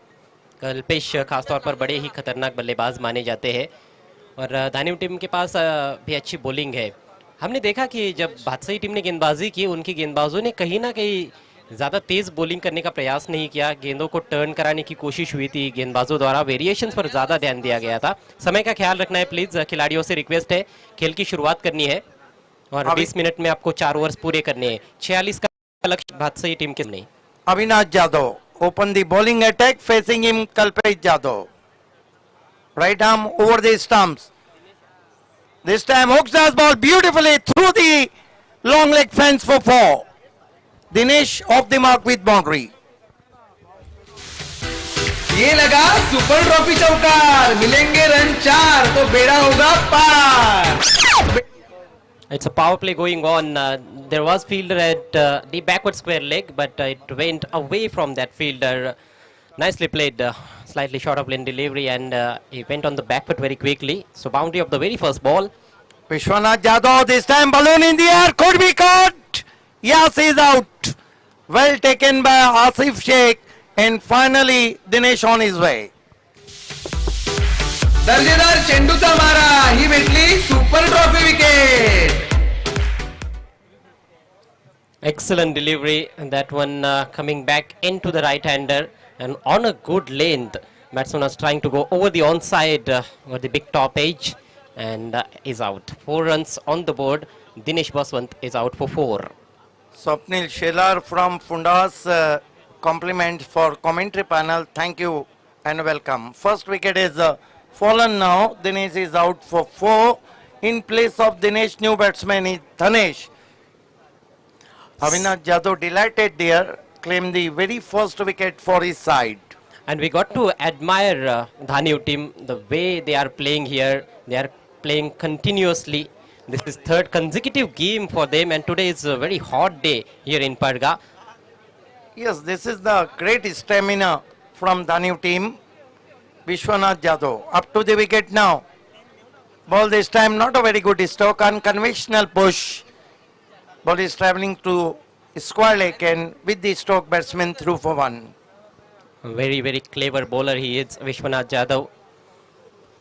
कल्पेश खासतौर पर बड़े ही खतरनाक बल्लेबाज माने जाते हैं और दानिव टीम के पास भी अच्छी बॉलिंग है। हमने देखा कि जब बादशाही टीम ने गेंदबाजी की, उनके गेंदबाजों ने कहीं ना कहीं ज़्यादा तेज़ बॉलिंग करने का प्रयास नहीं किया, गेंदों को टर्न कराने की कोशिश हुई थी गेंदबाजों द्वारा, वेरिएशंस पर ज़्यादा ध्यान दिया गया था। समय का ख्याल रखना है प्लीज़, खिलाड़ियों से रिक्वेस्ट है, खेल की शुरुआत करनी है और 20 मिनट में आपको 4 ओवर्स पूरे करने हैं। 46 का लक्ष्य बादशाही टीम के नहीं। Avinash Jadhav open the bowling attack, facing him Kalpesh Jadhav. Right arm over the stumps. This time hooks the ball beautifully through the long leg fence for 4. Dinesh off the mark with boundary. ये लगा super trophy चौकार, मिलेंगे run 4 तो बेड़ा होगा पार। It's a power play going on. There was fielder at the backward square leg, but it went away from that fielder. Nicely played, slightly short of lane delivery, and he went on the back foot very quickly. So boundary of the very first ball. Vishwanath Jadhav, this time balloon in the air, could be caught. Yes, he's out. Well taken by Asif Sheikh, and finally Dinesh on his way. दर्जेदार चेंडूचा मारा, ही भेटली super trophy wicket. Excellent delivery, and that one coming back into the right-hander and on a good length. Batsman was trying to go over the onside over the big top edge and is out. 4 runs on the board. Dinesh Baswant is out for 4. Swapnil Shelar from Fundas, compliments for commentary panel. Thank you and welcome. First wicket is fallen now. Dinesh is out for 4. In place of Dinesh, new batsman is Dhanesh. Avinash Jadhav delighted there, claimed the very first wicket for his side. And we got to admire Dhaniv team, the way they are playing here. They are playing continuously. This is third consecutive game for them, and today is a very hot day here in Parga. Yes, this is the great stamina from Dhaniv team. Vishwanath Jadhav up to the wicket now. Ball this time not a very good stroke, unconventional push. Ball is travelling to square leg and with the stroke batsman through for 1. Very, very clever bowler he is, Vishwanath Jadhav.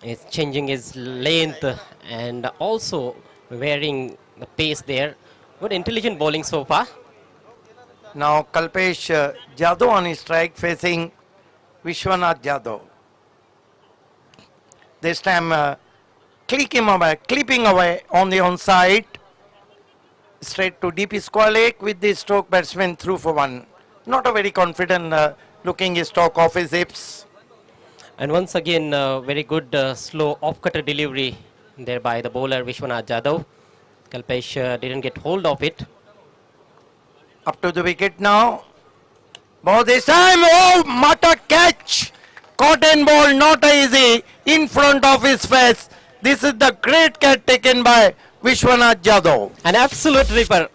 He's changing his length and also varying the pace there. Good intelligent bowling so far. Now Kalpesh Jadhav on his strike facing Vishwanath Jadhav. This time clipping away on the onside. Straight to deep square leg with the stroke batsman through for 1. Not a very confident looking stroke off his hips. And once again, very good slow off-cutter delivery there by the bowler Vishwanath Jadhav. Kalpesh didn't get hold of it. Up to the wicket now. Ball this time. Oh, Mata catch. Cotton ball, not easy. In front of his face. This is the great catch taken by Vishwanath Jadhav. An absolute ripper.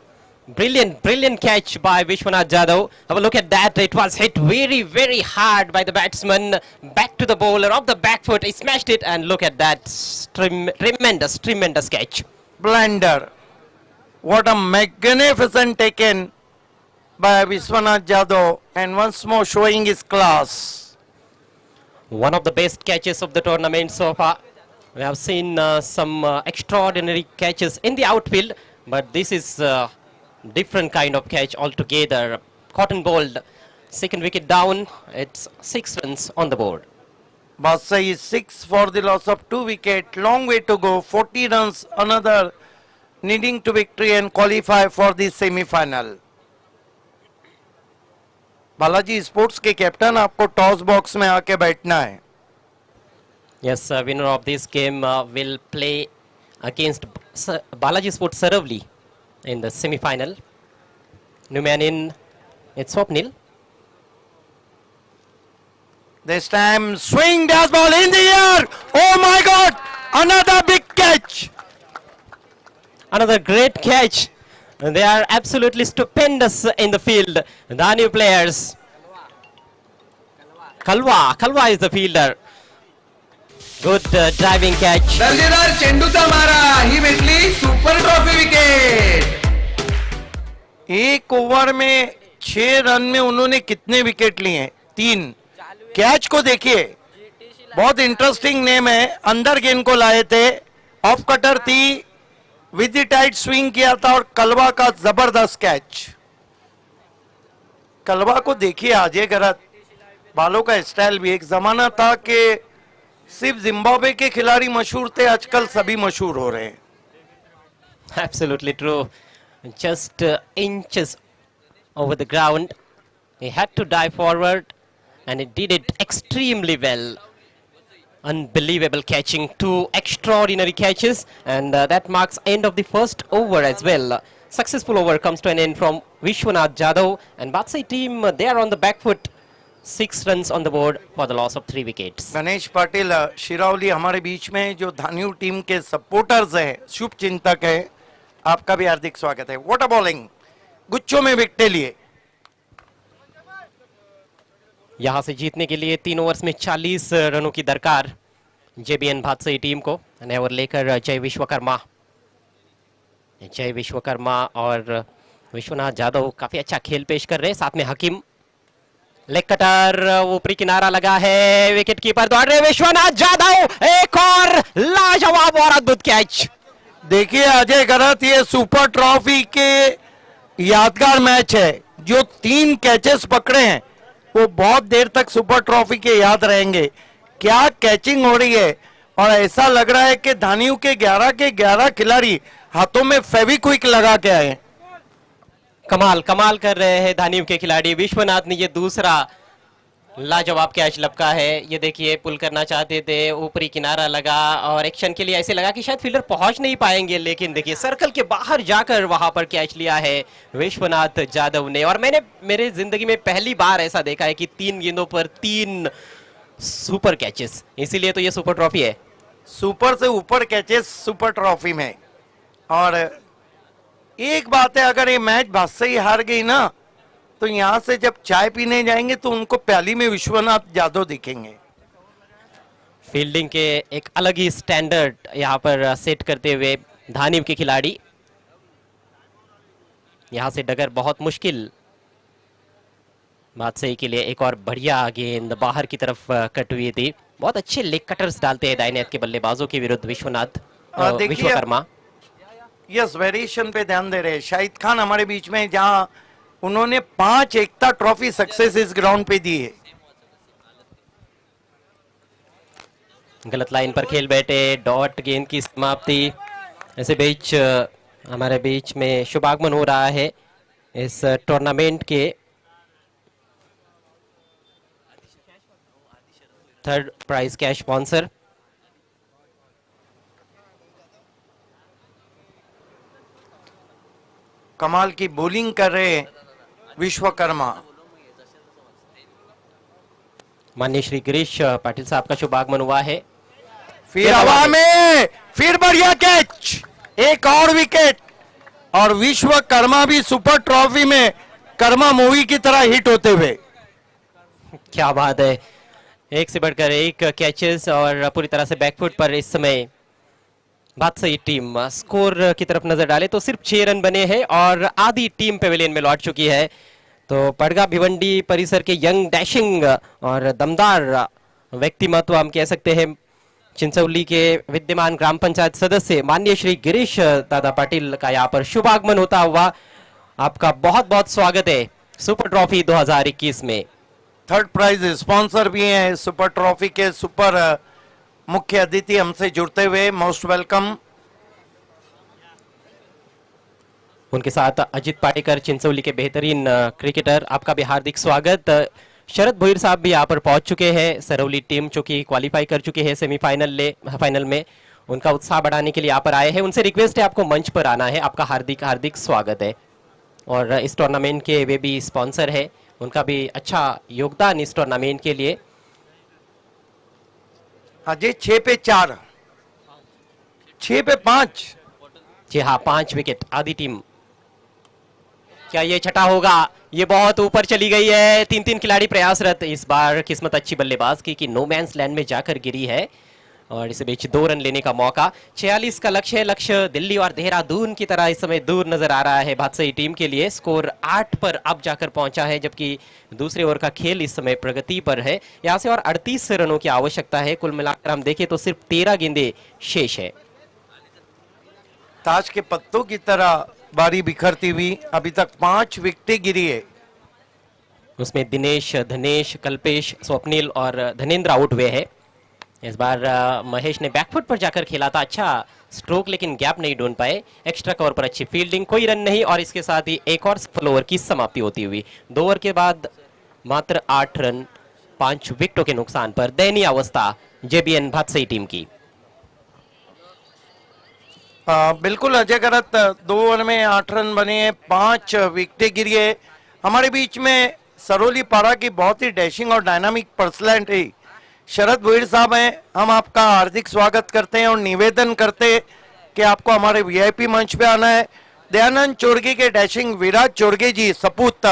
Brilliant, brilliant catch by Vishwanath Jadhav. Have a look at that. It was hit very, very hard by the batsman. Back to the bowler off the back foot. He smashed it, and look at that. Tremendous, tremendous catch. Blunder. What a magnificent taken by Vishwanath Jadhav, and once more showing his class. One of the best catches of the tournament so far. We have seen some extraordinary catches in the outfield, but this is different kind of catch altogether. Cotton bowled, second wicket down. It's 6 runs on the board. Badshahi is 6 for the loss of 2 wickets. Long way to go. 40 runs, another needing to victory and qualify for the semi-final. Balaji sports K captain, आपको toss box में आके बैठना है. Yes, winner of this game will play against Balaji Sports Saravli in the semi-final. New man in, it's Swapnil. This time swing dash ball in the air. Oh my God! Another big catch. Another great catch They are absolutely stupendous in the field. Danu players. Kalwa is the fielder. Good driving catch. दर्जेदार चेंडूचा मारा, ही भेटली super trophy wicket. एक over में 6 run में उन्होंने कितने wicket लिए हैं? 3. कैच को देखिए, बहुत इंटरेस्टिंग नेम है. अंदर गेंद को लाए थे, ऑफ कटर थी, विद द टाइट स्विंग किया था और कलवा का जबरदस्त कैच. कलवा को देखिए अजय गरत, बालों का स्टाइल भी. एक जमाना था कि सिर्फ जिम्बाब्वे के खिलाड़ी मशहूर थे, आजकल सभी मशहूर हो रहे हैं. Absolutely true. Just inches over the ground. He had to dive forward and he did it extremely well. Unbelievable catching, 2 extraordinary catches, and that marks end of the first over as well. Successful over comes to an end from Vishwanath Jadhav, and Batsai team, they are on the back foot. 6 runs on the board for the loss of 3 wickets. Ganesh Patil Shirawali हमारे beach में, जो धान्यू team के supporters हैं, शुभ चिंतक है, आपका भी हार्दिक स्वागत है. व्हाट अ बॉलिंग, गुच्छों में विकेट लिए. यहां से जीतने के लिए 3 ओवर्स में 40 रनों की दरकार जेबीएन भातसई टीम को. नए ओवर लेकर जय विश्वकर्मा और विश्वनाथ जाधव काफी अच्छा खेल पेश कर रहे हैं. साथ में हकीम, लेग कटर, ऊपरी किनारा लगा है, विकेट कीपर दौड़ रहे विश्वनाथ जाधव, एक और लाजवाब और अद्भुत कैच. देखिए अजय गरत, ये सुपर ट्रॉफी के यादगार मैच है. जो 3 कैचेस पकड़े हैं वो बहुत देर तक सुपर ट्रॉफी के याद रहेंगे. क्या कैचिंग हो रही है, और ऐसा लग रहा है कि धानियों के 11 खिलाड़ी हाथों में फेविक्विक लगा के आए. कमाल कर रहे हैं धानियों के खिलाड़ी. विश्वनाथ ने ये दूसरा लाजवाब कैच लपका है. ये देखिए, पुल करना चाहते थे, ऊपरी किनारा लगा और एक्शन के लिए ऐसे लगा कि शायद फील्डर पहुंच नहीं पाएंगे, लेकिन देखिए सर्कल के बाहर जाकर वहां पर कैच लिया है विश्वनाथ जाधव ने. और मैंने मेरे जिंदगी में पहली बार ऐसा देखा है कि 3 गेंदों पर 3 सुपर कैचेस. इसीलिए तो ये सुपर ट्रॉफी है. सुपर से ऊपर कैचेस सुपर ट्रॉफी में. और एक बात है, अगर ये मैच भातसई हार गई ना, तो यहां से जब चाय पीने जाएंगे तो उनको प्याली में विश्वनाथ यादव दिखेंगे. फील्डिंग के एक अलग ही स्टैंडर्ड यहां पर सेट करते हुए धानिव के खिलाड़ी. यहां से डगर बहुत मुश्किल बादशाही के लिए. एक और बढ़िया गेंद बाहर की तरफ कट हुई थी. बहुत अच्छे लेग कटर्स डालते हैं दाहिने हाथ के बल्लेबाजों के विरुद्ध विश्वकर्मा. यस, वेरिएशन पे ध्यान दे रहे हैं. शाहिद खान हमारे बीच में, जहां उन्होंने 5 एकता ट्रॉफी सक्सेस इस ग्राउंड पे दी है. गलत लाइन पर खेल बैठे, डॉट गेंद की समाप्ति. ऐसे बीच हमारे बीच में शुभागमन हो रहा है इस टूर्नामेंट के 3rd प्राइज कैश स्पॉन्सर. कमाल की बॉलिंग कर रहे हैं विश्वकर्मा. माननीय श्री गिरीश पाटिल साहब का शुभागमन हुआ है. फिर हवा में, फिर बढ़िया कैच, एक और विकेट. और विश्वकर्मा भी सुपर ट्रॉफी में कर्मा मूवी की तरह हिट होते हुए. क्या बात है, एक से बढ़कर एक कैचेस और पूरी तरह से बैकफुट पर इस समय बादशाही टीम. स्कोर की तरफ नजर डाले तो सिर्फ 6 रन बने हैं और आधी टीम पेविलियन में लौट चुकी है. तो पड़गा भिवंडी परिसर के यंग, डैशिंग और दमदार व्यक्तिमत्व हम कह सकते हैं, चिंचौली के विद्यमान ग्राम पंचायत सदस्य माननीय श्री गिरीश दादा पाटिल का यहाँ पर शुभागमन होता हुआ आपका बहुत बहुत स्वागत है सुपर ट्रॉफी 2021 में. 3rd प्राइज स्पॉन्सर भी हैं सुपर ट्रॉफी के. सुपर मुख्य अतिथि हमसे जुड़ते हुए, मोस्ट वेलकम. उनके साथ अजित पाटेकर, चिंचौली के बेहतरीन क्रिकेटर, आपका भी हार्दिक स्वागत. शरद भोईर साहब भी यहाँ पर पहुंच चुके हैं. सरौली टीम जो कि क्वालिफाई कर चुके हैं फाइनल में, उनका उत्साह बढ़ाने के लिए यहाँ पर आए हैं. उनसे रिक्वेस्ट है आपको मंच पर आना है. आपका हार्दिक हार्दिक स्वागत है. और इस टूर्नामेंट के वे भी स्पॉन्सर है, उनका भी अच्छा योगदान इस टूर्नामेंट के लिए. अजय 6 पे 4, 6 पे 5. जी हाँ, 5 विकेट आधी टीम. क्या ये छठा होगा? ये बहुत ऊपर चली गई है। 3-3 खिलाड़ी प्रयासरत। इस बार किस्मत अच्छी बल्लेबाज की नो मैंस लैंड में जाकर गिरी है और इसे बीच 2 रन लेने का मौका। 46 का लक्ष्य है। लक्ष्य दिल्ली और देहरादून की तरह इस समय दूर नजर आ रहा है भातसई टीम के लिए। स्कोर 8 पर अब जाकर पहुंचा है, जबकि दूसरे ओवर का खेल इस समय प्रगति पर है। यहां से और 38 रनों की आवश्यकता है। कुल मिलाकर हम देखें तो सिर्फ 13 गेंदें शेष है। ताश के पत्तों की तरह बारी बिखरती हुई अभी तक 5 विकेटें गिरी है। उसमें दिनेश, धनेश, कल्पेश, स्वप्निल और धनेंद्र आउट हुए हैं। इस बार महेश ने बैकफुट पर जाकर खेला था, अच्छा स्ट्रोक, लेकिन गैप नहीं ढूंढ पाए। एक्स्ट्रा कवर पर अच्छी फील्डिंग, कोई रन नहीं और इसके साथ ही एक और सफल ओवर की समाप्ति होती हुई। 2 ओवर के बाद मात्र 8 रन 5 विकेटों के नुकसान पर दयनीय अवस्था जेबीएन भातसई टीम की। बिल्कुल अजय करत 2 ओवर में 8 रन बने हैं, 5 विकेटें गिरी है। हमारे बीच में सरोली पारा की बहुत ही डैशिंग और डायनामिक पर्सनैलिटी शरद भोईर साहब हैं। हम आपका हार्दिक स्वागत करते हैं और निवेदन करते हैं कि आपको हमारे वीआईपी मंच पे आना है। दयानंद चोरगे के डैशिंग विराट चोरगे जी सपूत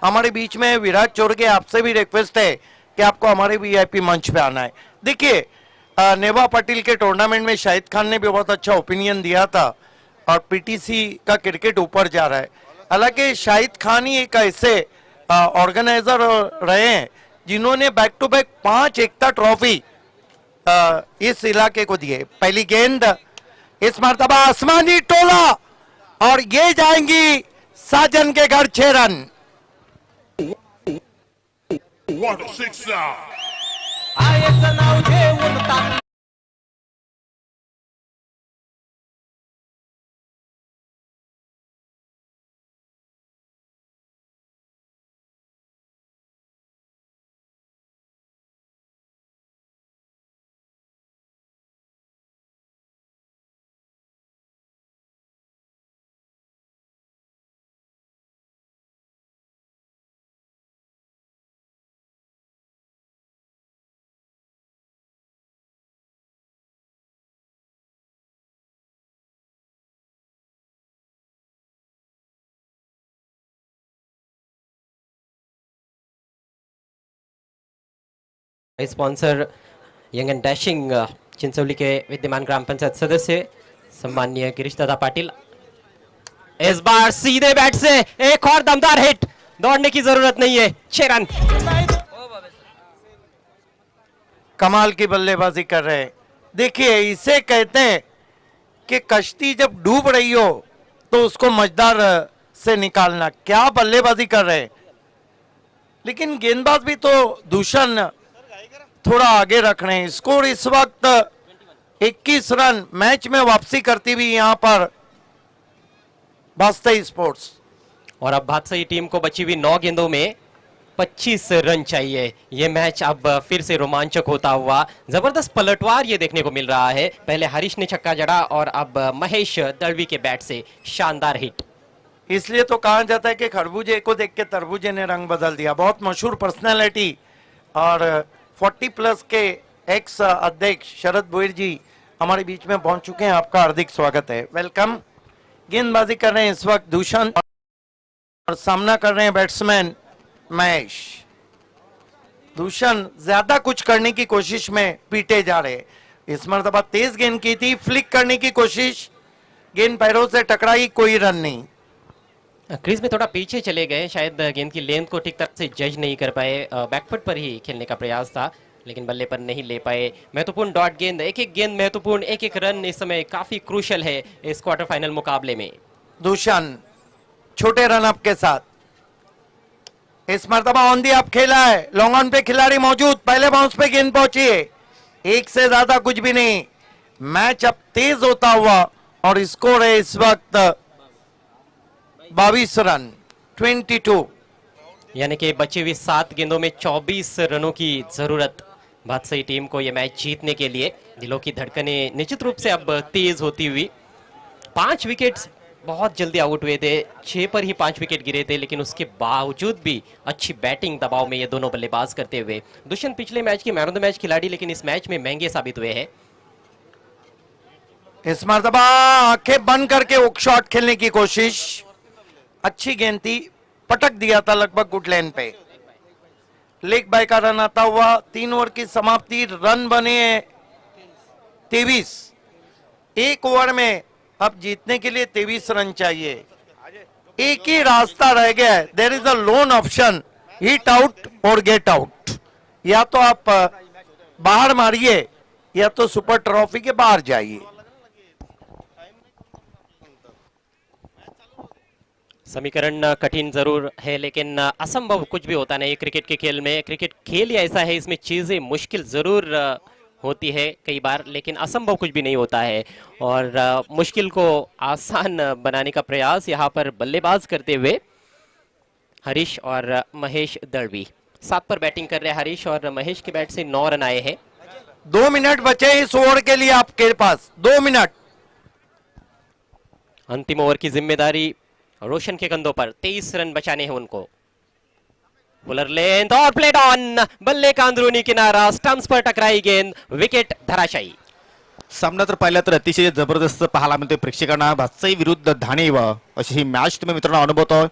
हमारे बीच में। विराट चोरगे, आपसे भी रिक्वेस्ट है कि आपको हमारे वीआईपी मंच पे आना है। देखिए नेवा पाटिल के टूर्नामेंट में शाहिद खान ने भी बहुत अच्छा ओपिनियन दिया था और पीटीसी का क्रिकेट ऊपर जा रहा है। हालांकि शाहिद खान ही एक ऐसे ऑर्गेनाइजर रहे हैं जिन्होंने back to back 5 Ekta trophy इस इलाके को दिए। पहली गेंद इस मर्तबा आसमानी टोला और ये जाएंगी साजन के घर 6 run. What a sixer! Sponsor young and dashing Chincholi के विद्यमान ग्राम पंचायत सदस्य सम्माननीय गिरीश दादा पाटिल। इस बार सीधे बैट से एक और दमदार हिट, दौड़ने की जरूरत नहीं है। 6 रन। कमाल की बल्लेबाजी कर रहे हैं। देखिए इसे कहते हैं कि कश्ती जब डूब रही हो तो उसको मझदार से निकालना। क्या बल्लेबाजी कर रहे हैं, लेकिन गेंदबाज भी तो दूषण थोड़ा आगे रख रहे हैं। स्कोर इस वक्त 21 रन। मैच में वापसी करती हुई यहां पर भातसई स्पोर्ट्स। और अब भातसई टीम को बची हुई 9 गेंदों में 25 रन चाहिए। ये मैच अब फिर से रोमांचक होता हुआ, जबरदस्त पलटवार ये देखने को मिल रहा है। पहले हरीश ने छक्का जड़ा और अब महेश दड़वी के बैट से शानदार हिट। इसलिए तो कहा जाता है कि खरबूजे को देख के तरबूजे ने रंग बदल दिया। बहुत मशहूर पर्सनालिटी और 40 प्लस के एक्स अध्यक्ष शरद भोईर जी हमारे बीच में पहुंच चुके हैं। आपका हार्दिक स्वागत है, वेलकम। गेंदबाजी कर रहे हैं इस वक्त दूषण और सामना कर रहे हैं बैट्समैन महेश। दूषण ज्यादा कुछ करने की कोशिश में पीटे जा रहे। इस मर्तबा तेज गेंद की थी, फ्लिक करने की कोशिश, गेंद पैरों से टकराई, कोई रन नहीं। क्रीज में थोड़ा पीछे चले गए, शायद गेंद की लेंथ को ठीक तरह से जज नहीं कर पाए। बैकफुट पर ही खेलने का प्रयास था लेकिन बल्ले पर नहीं ले पाए। महत्वपूर्ण डॉट गेंद, एक एक गेंद महत्वपूर्ण, एक एक रन इस समय काफी क्रूशल है इस क्वार्टर फाइनल मुकाबले में। दूषण छोटे रन अप के साथ इस मर्तबा ऑन दी अप खेला है। लॉन्ग ऑन पे खिलाड़ी मौजूद, पहले बाउंस पे गेंद पहुंची है। एक से ज्यादा कुछ भी नहीं। मैच अब तेज होता हुआ और स्कोर है इस वक्त 22 रन 22। यानी कि बची हुई 7 गेंदों में 24 रनों की जरूरत भातसई टीम को यह मैच जीतने के लिए। दिलों की धड़कनें निश्चित रूप से अब तेज होती हुई। 5 विकेट्स बहुत जल्दी आउट हुए थे, 6 पर ही 5 विकेट गिरे थे, लेकिन उसके बावजूद भी अच्छी बैटिंग दबाव में ये दोनों बल्लेबाज करते हुए। दुष्यंत पिछले मैच के मैन ऑफ द मैच खिलाड़ी, लेकिन इस मैच में महंगे साबित हुए हैं। इस मर्तबा आंखें बंद करके हुक शॉट खेलने की कोशिश, अच्छी गेंद थी, पटक दिया था लगभग गुड लाइन पे। लेग बाय का रन आता हुआ 3 ओवर की समाप्ति, रन बने 23। 1 ओवर में अब जीतने के लिए 23 रन चाहिए। एक ही रास्ता रह गया है, there is a loan option, hit out और गेट आउट। या तो आप बाहर मारिए या तो सुपर ट्रॉफी के बाहर जाइए। समीकरण कठिन जरूर है, लेकिन असंभव कुछ भी होता नहीं क्रिकेट के खेल में। क्रिकेट खेल ही ऐसा है, इसमें चीजें मुश्किल जरूर होती है कई बार, लेकिन असंभव कुछ भी नहीं होता है। और मुश्किल को आसान बनाने का प्रयास यहाँ पर बल्लेबाज करते हुए हरीश और महेश दड़वी। 7 पर बैटिंग कर रहे हैं हरीश, और महेश के बैट से 9 रन आए हैं। 2 मिनट बचे इस ओवर के लिए आपके पास, 2 मिनट। अंतिम ओवर की जिम्मेदारी रोशन के कंधों पर, 23 रन बचाने हैं उनको। पुलर लेंथ और प्लेट ऑन, बल्ले का अंदरूनी किनारा, स्टंप्स पर टकराई गेंद, विकेट धराशायी। सामना तर पाहिला तर अतिशय जबरदस्त पाहायला मिळते प्रेक्षकांना। भातसाई विरुद्ध धाणे अशी ही मॅच तुम्ही मित्रांनो अनुभवतो,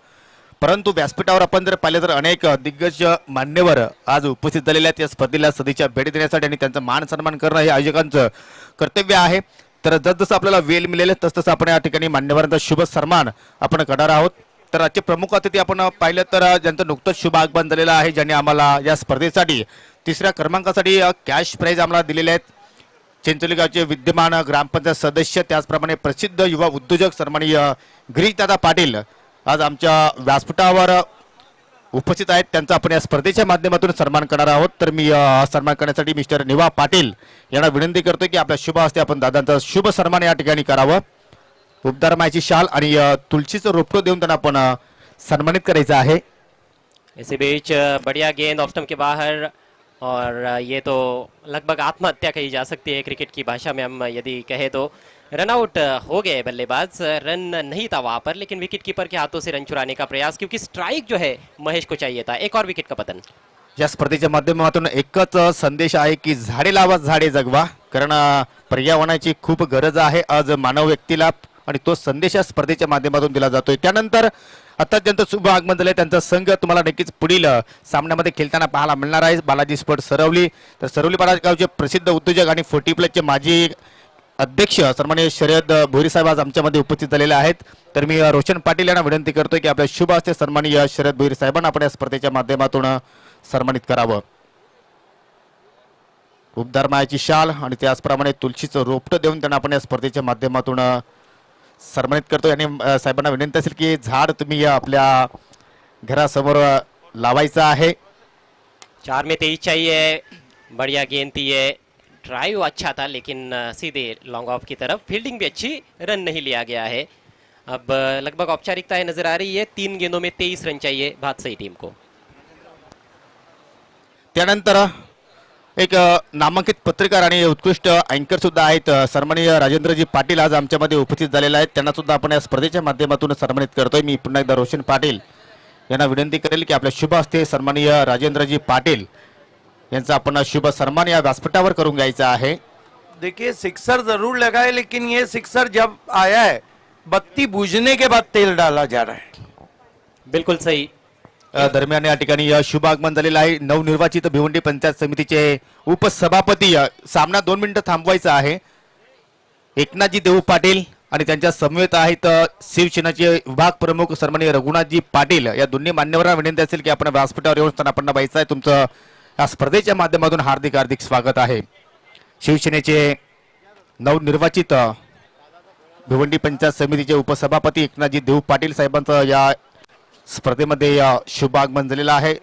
परंतु व्यासपीठावर आपण जर पाहिले तर अनेक दिग्गज मान्यवर आज उपस्थित झालेले आहेत या स्पर्धेला सदिच्छा भेट देण्यासाठी, आणि त्यांचा मान सन्मान करणं हे आयोजकांचं कर्तव्य आहे। तर जसजसं आपल्याला वेळ मिळेल तसतसं आपण या ठिकाणी मान्यवरांचा शुभ सन्मान आपण करणार आहोत। तर आजचे प्रमुख अतिथी आपण पाहिलं तर ज्यांचं नुकतंच शुभ आगमन झालेलं आहे, ज्यांनी आम्हाला या स्पर्धेसाठी 3ऱ्या क्रमांकासाठी कॅश प्राइज आम्हाला दिलेले आहेत। चिंचोली गावचे विद्यमान ग्रामपंचायत सदस्य, त्याचप्रमाणे प्रसिद्ध युवा उद्योजक सन्माननीय गिरीशदादा पाटील आज आमच्या व्यासपीठावर उपस्थित आहेत। त्यांचा आपण या स्पर्धेच्या माध्यमातून सन्मान करणार आहोत। तर मी सन्मान करण्यासाठी मिस्टर निवा पाटील यांना विनंती करतोय की आपल्या शुभ हस्ते आपण दादांचा शुभ सन्मान या ठिकाणी करावं। उपदार मायची शाल आणि तुलसीचं रोपटं देऊन त्यांना आपण सन्मानित करायचं आहे। इसी बीच बढ़िया गेंद ऑफ स्टंप के बाहर, और ये तो लगभग आत्महत्या कही जा सकती है क्रिकेट की भाषा में हम यदि कहे तो। रन आउट हो गए बल्लेबाज, रन नहीं था वहां पर, लेकिन विकेट कीपर के हाथों से रन चुराने का प्रयास, क्योंकि स्ट्राइक जो है महेश को चाहिए था। एक और विकेट का पतन। या स्पर्धेच्या माध्यमातून एकच संदेश आहे की झाडे लावा झाडे जगवा, कारण पर्यावरणाची खूप गरज आहे आज मानव व्यक्तीला, आणि तो संदेश या स्पर्धेच्या माध्यमातून दिला जातोय। त्यानंतर आता ज्यांचं शुभ आगमन झालंय त्यांचा संघ तुम्हाला नक्कीच पुढील सामन्यामध्ये खेळताना पाहायला मिळणार आहे। बालाजी स्पोर्ट सरवली, तर सरवली गावचे प्रसिद्ध उद्योजक आणि 40 प्लसचे माजी अध्यक्ष सन्माननीय शरद भोईर साहेब आज आमच्यामध्ये उपस्थित झालेले आहेत। तर मी रोशन पाटील यांना विनंती करतोय की आपल्या शुभ हस्ते सन्माननीय शरद भोईर साहेबांना आपण या स्पर्धेच्या माध्यमातून सन्मानित करावं। उपदार मायाची शाल आणि त्याचप्रमाणे तुलसीचं रोपटं देऊन त्यांना आपण या स्पर्धेच्या माध्यमातून सन्मानित करतोय। आणि साहेबांना विनंती असेल की झाड तुम्ही आपल्या घरासमोर लावायचं आहे। 4 में 23 चाहिए, बढ़िया गेंद थी ये, ड्राइव अच्छा था लेकिन सीधे लॉन्ग ऑफ की तरफ, फील्डिंग भी अच्छी, रन नहीं लिया गया है। अब लगभग औपचारिकताएं नजर आ रही है, 3 गेंदों में 23 रन चाहिए भातसाई टीम को। त्यानंतर एक नामांकित पत्रकार आणि उत्कृष्ट अँकर सुद्धा आहेत सन्माननीय राजेंद्रजी पाटील आज आमच्यामध्ये उपस्थित झालेले आहेत। त्यांना सुद्धा आपण या स्पर्धेच्या माध्यमातून सन्मानित करतोय। मी पुन्हा एकदा रोशन पाटील यांना विनंती करेल की आपल्या शुभ हस्ते सन्माननीय राजेंद्रजी पाटील यांचा आपण शुभ सन्मान या व्यासपीठावर करून घ्यायचा आहे। देखिए सिक्सर जरूर लगाए, लेकिन ये सिक्सर जब आया है बत्ती बुझने के बाद तेल डाला जा रहा है। बिल्कुल सही। दरम्यान या ठिकाणी शुभ आगमन झालेलं आहे। नवनिर्वाचित भिवंडी पंचायत समितीचे उपसभापती, सामना 2 मिनिटं थांबवायचा आहे। एकनाथजी देऊ पाटील आणि त्यांच्या समवेत आहेत शिवसेनेचे विभाग प्रमुख सन्माननीय रघुनाथजी पाटील। या दोन्ही मान्यवरांना विनंती असेल की आपण व्यासपीठावर येऊन स्थानापन्न व्हायचं आहे। तुमचं या स्पर्धेच्या माध्यमातून हार्दिक हार्दिक स्वागत आहे। शिवसेनेचे नवनिर्वाचित भिवंडी पंचायत समितीचे उपसभापती एकनाथजी देऊ पाटील साहेबांचं या स्पर्धेमध्ये शुभ आगमन झालेलं आहे।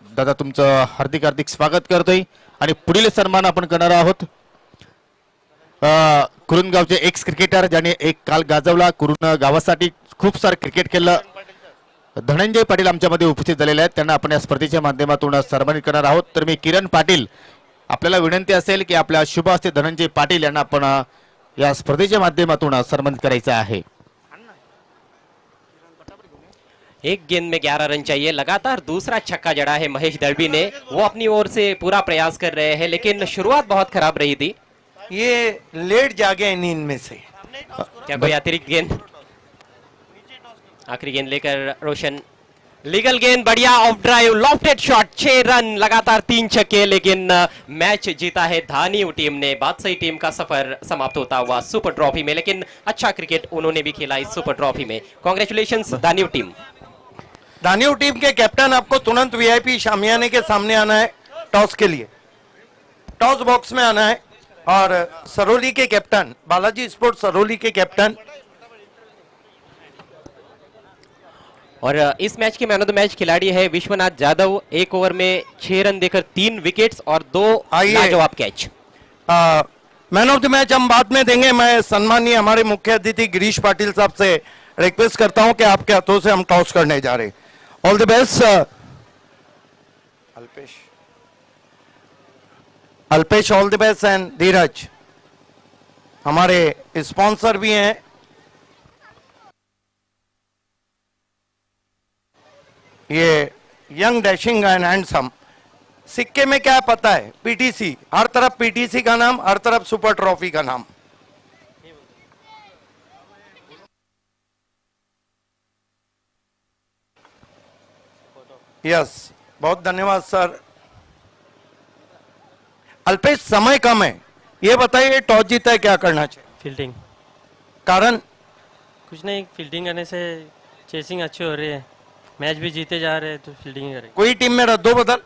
दादा तुमचं हार्दिक हार्दिक स्वागत करतोय आणि पुढील सन्मान आपण करणार आहोत। कुरुन गावचे एक्स क्रिकेटर ज्याने एक काल गाजवला, कुरुन गावासाठी खूप सारं क्रिकेट खेळलं, धनंजय पाटील आमच्यामध्ये उपस्थित झालेले आहेत। त्यांना आपण या स्पर्धेच्या माध्यमातून सन्मानित करणार आहोत। तर मी किरण पाटील, आपल्याला विनंती असेल की आपल्या शुभ हस्ते धनंजय पाटील यांना आपण या स्पर्धेच्या माध्यमातून सन्मानित करायचं आहे। एक गेंद में 11 रन चाहिए, लगातार दूसरा छक्का जड़ा है महेश दड़बी ने, वो अपनी ओर से पूरा प्रयास कर रहे हैं, लेकिन शुरुआत बहुत खराब रही थी। ये लेट जागे नींद में से। क्या कोई अतिरिक्त गेंद? आखिरी गेंद लेकर रोशन, लीगल गेंद, बढ़िया of drive, lofted shot, 6 run, लगातार 3 छक्के, लेकिन मैच जीता है धानीव टीम ने। बादशाही टीम का सफर समाप्त होता हुआ सुपर ट्रॉफी में, लेकिन अच्छा क्रिकेट उन्होंने भी खेला इस सुपर ट्रॉफी में। Congratulations Dhaniv team. Dhaniv team के कैप्टन, आपको तुरंत वीआईपी शामियाने के सामने आना है टॉस के लिए, टॉस बॉक्स में आना है। और सरोली के कैप्टन, बालाजी स्पोर्ट्स सरोली के कैप्टन, और इस मैच के मैन ऑफ द मैच खिलाड़ी है विश्वनाथ जाधव। 1 ओवर में 6 रन देकर 3 विकेट्स और 2 आइए। लाजवाब catch. Man of the match हम बाद में देंगे। मैं सम्मानीय हमारे मुख्य अतिथि गिरीश पाटिल साहब से रिक्वेस्ट करता हूं कि आपके हाथों से हम टॉस करने जा रहे। All the best. Alpesh all the best end Dheeraj हमारे स्पॉन्सर भी हैं। ये यंग डैशिंग एंड हैंडसम, सिक्के में क्या पता है, पीटीसी, हर तरफ पीटीसी का नाम, हर तरफ सुपर ट्रॉफी का नाम। यस, बहुत धन्यवाद सर। अल्पेश, समय कम है, ये बताइए टॉस जीता है क्या करना चाहिए? फील्डिंग। कारण? कुछ नहीं, फील्डिंग करने से चेसिंग अच्छी हो रही है, मैच भी जीते जा रहे हैं, तो फील्डिंग करेंगे। कोई टीम में रद्दो बदल?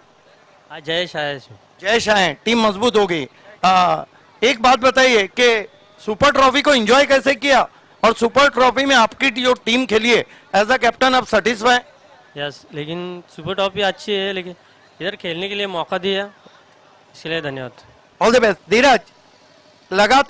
आज जयेश आया इसमें। जयेश आए, टीम मजबूत हो गई। एक बात बताइए कि सुपर ट्रॉफी को एंजॉय कैसे किया, और सुपर ट्रॉफी में आपकी जो टीम खेली है एज अ कैप्टन आप सेटिस्फाई? यस, लेकिन सुपर टॉप भी अच्छी है, लेकिन इधर खेलने के लिए मौका दिया, इसके लिए धन्यवाद। All the best. धीरज, लगातार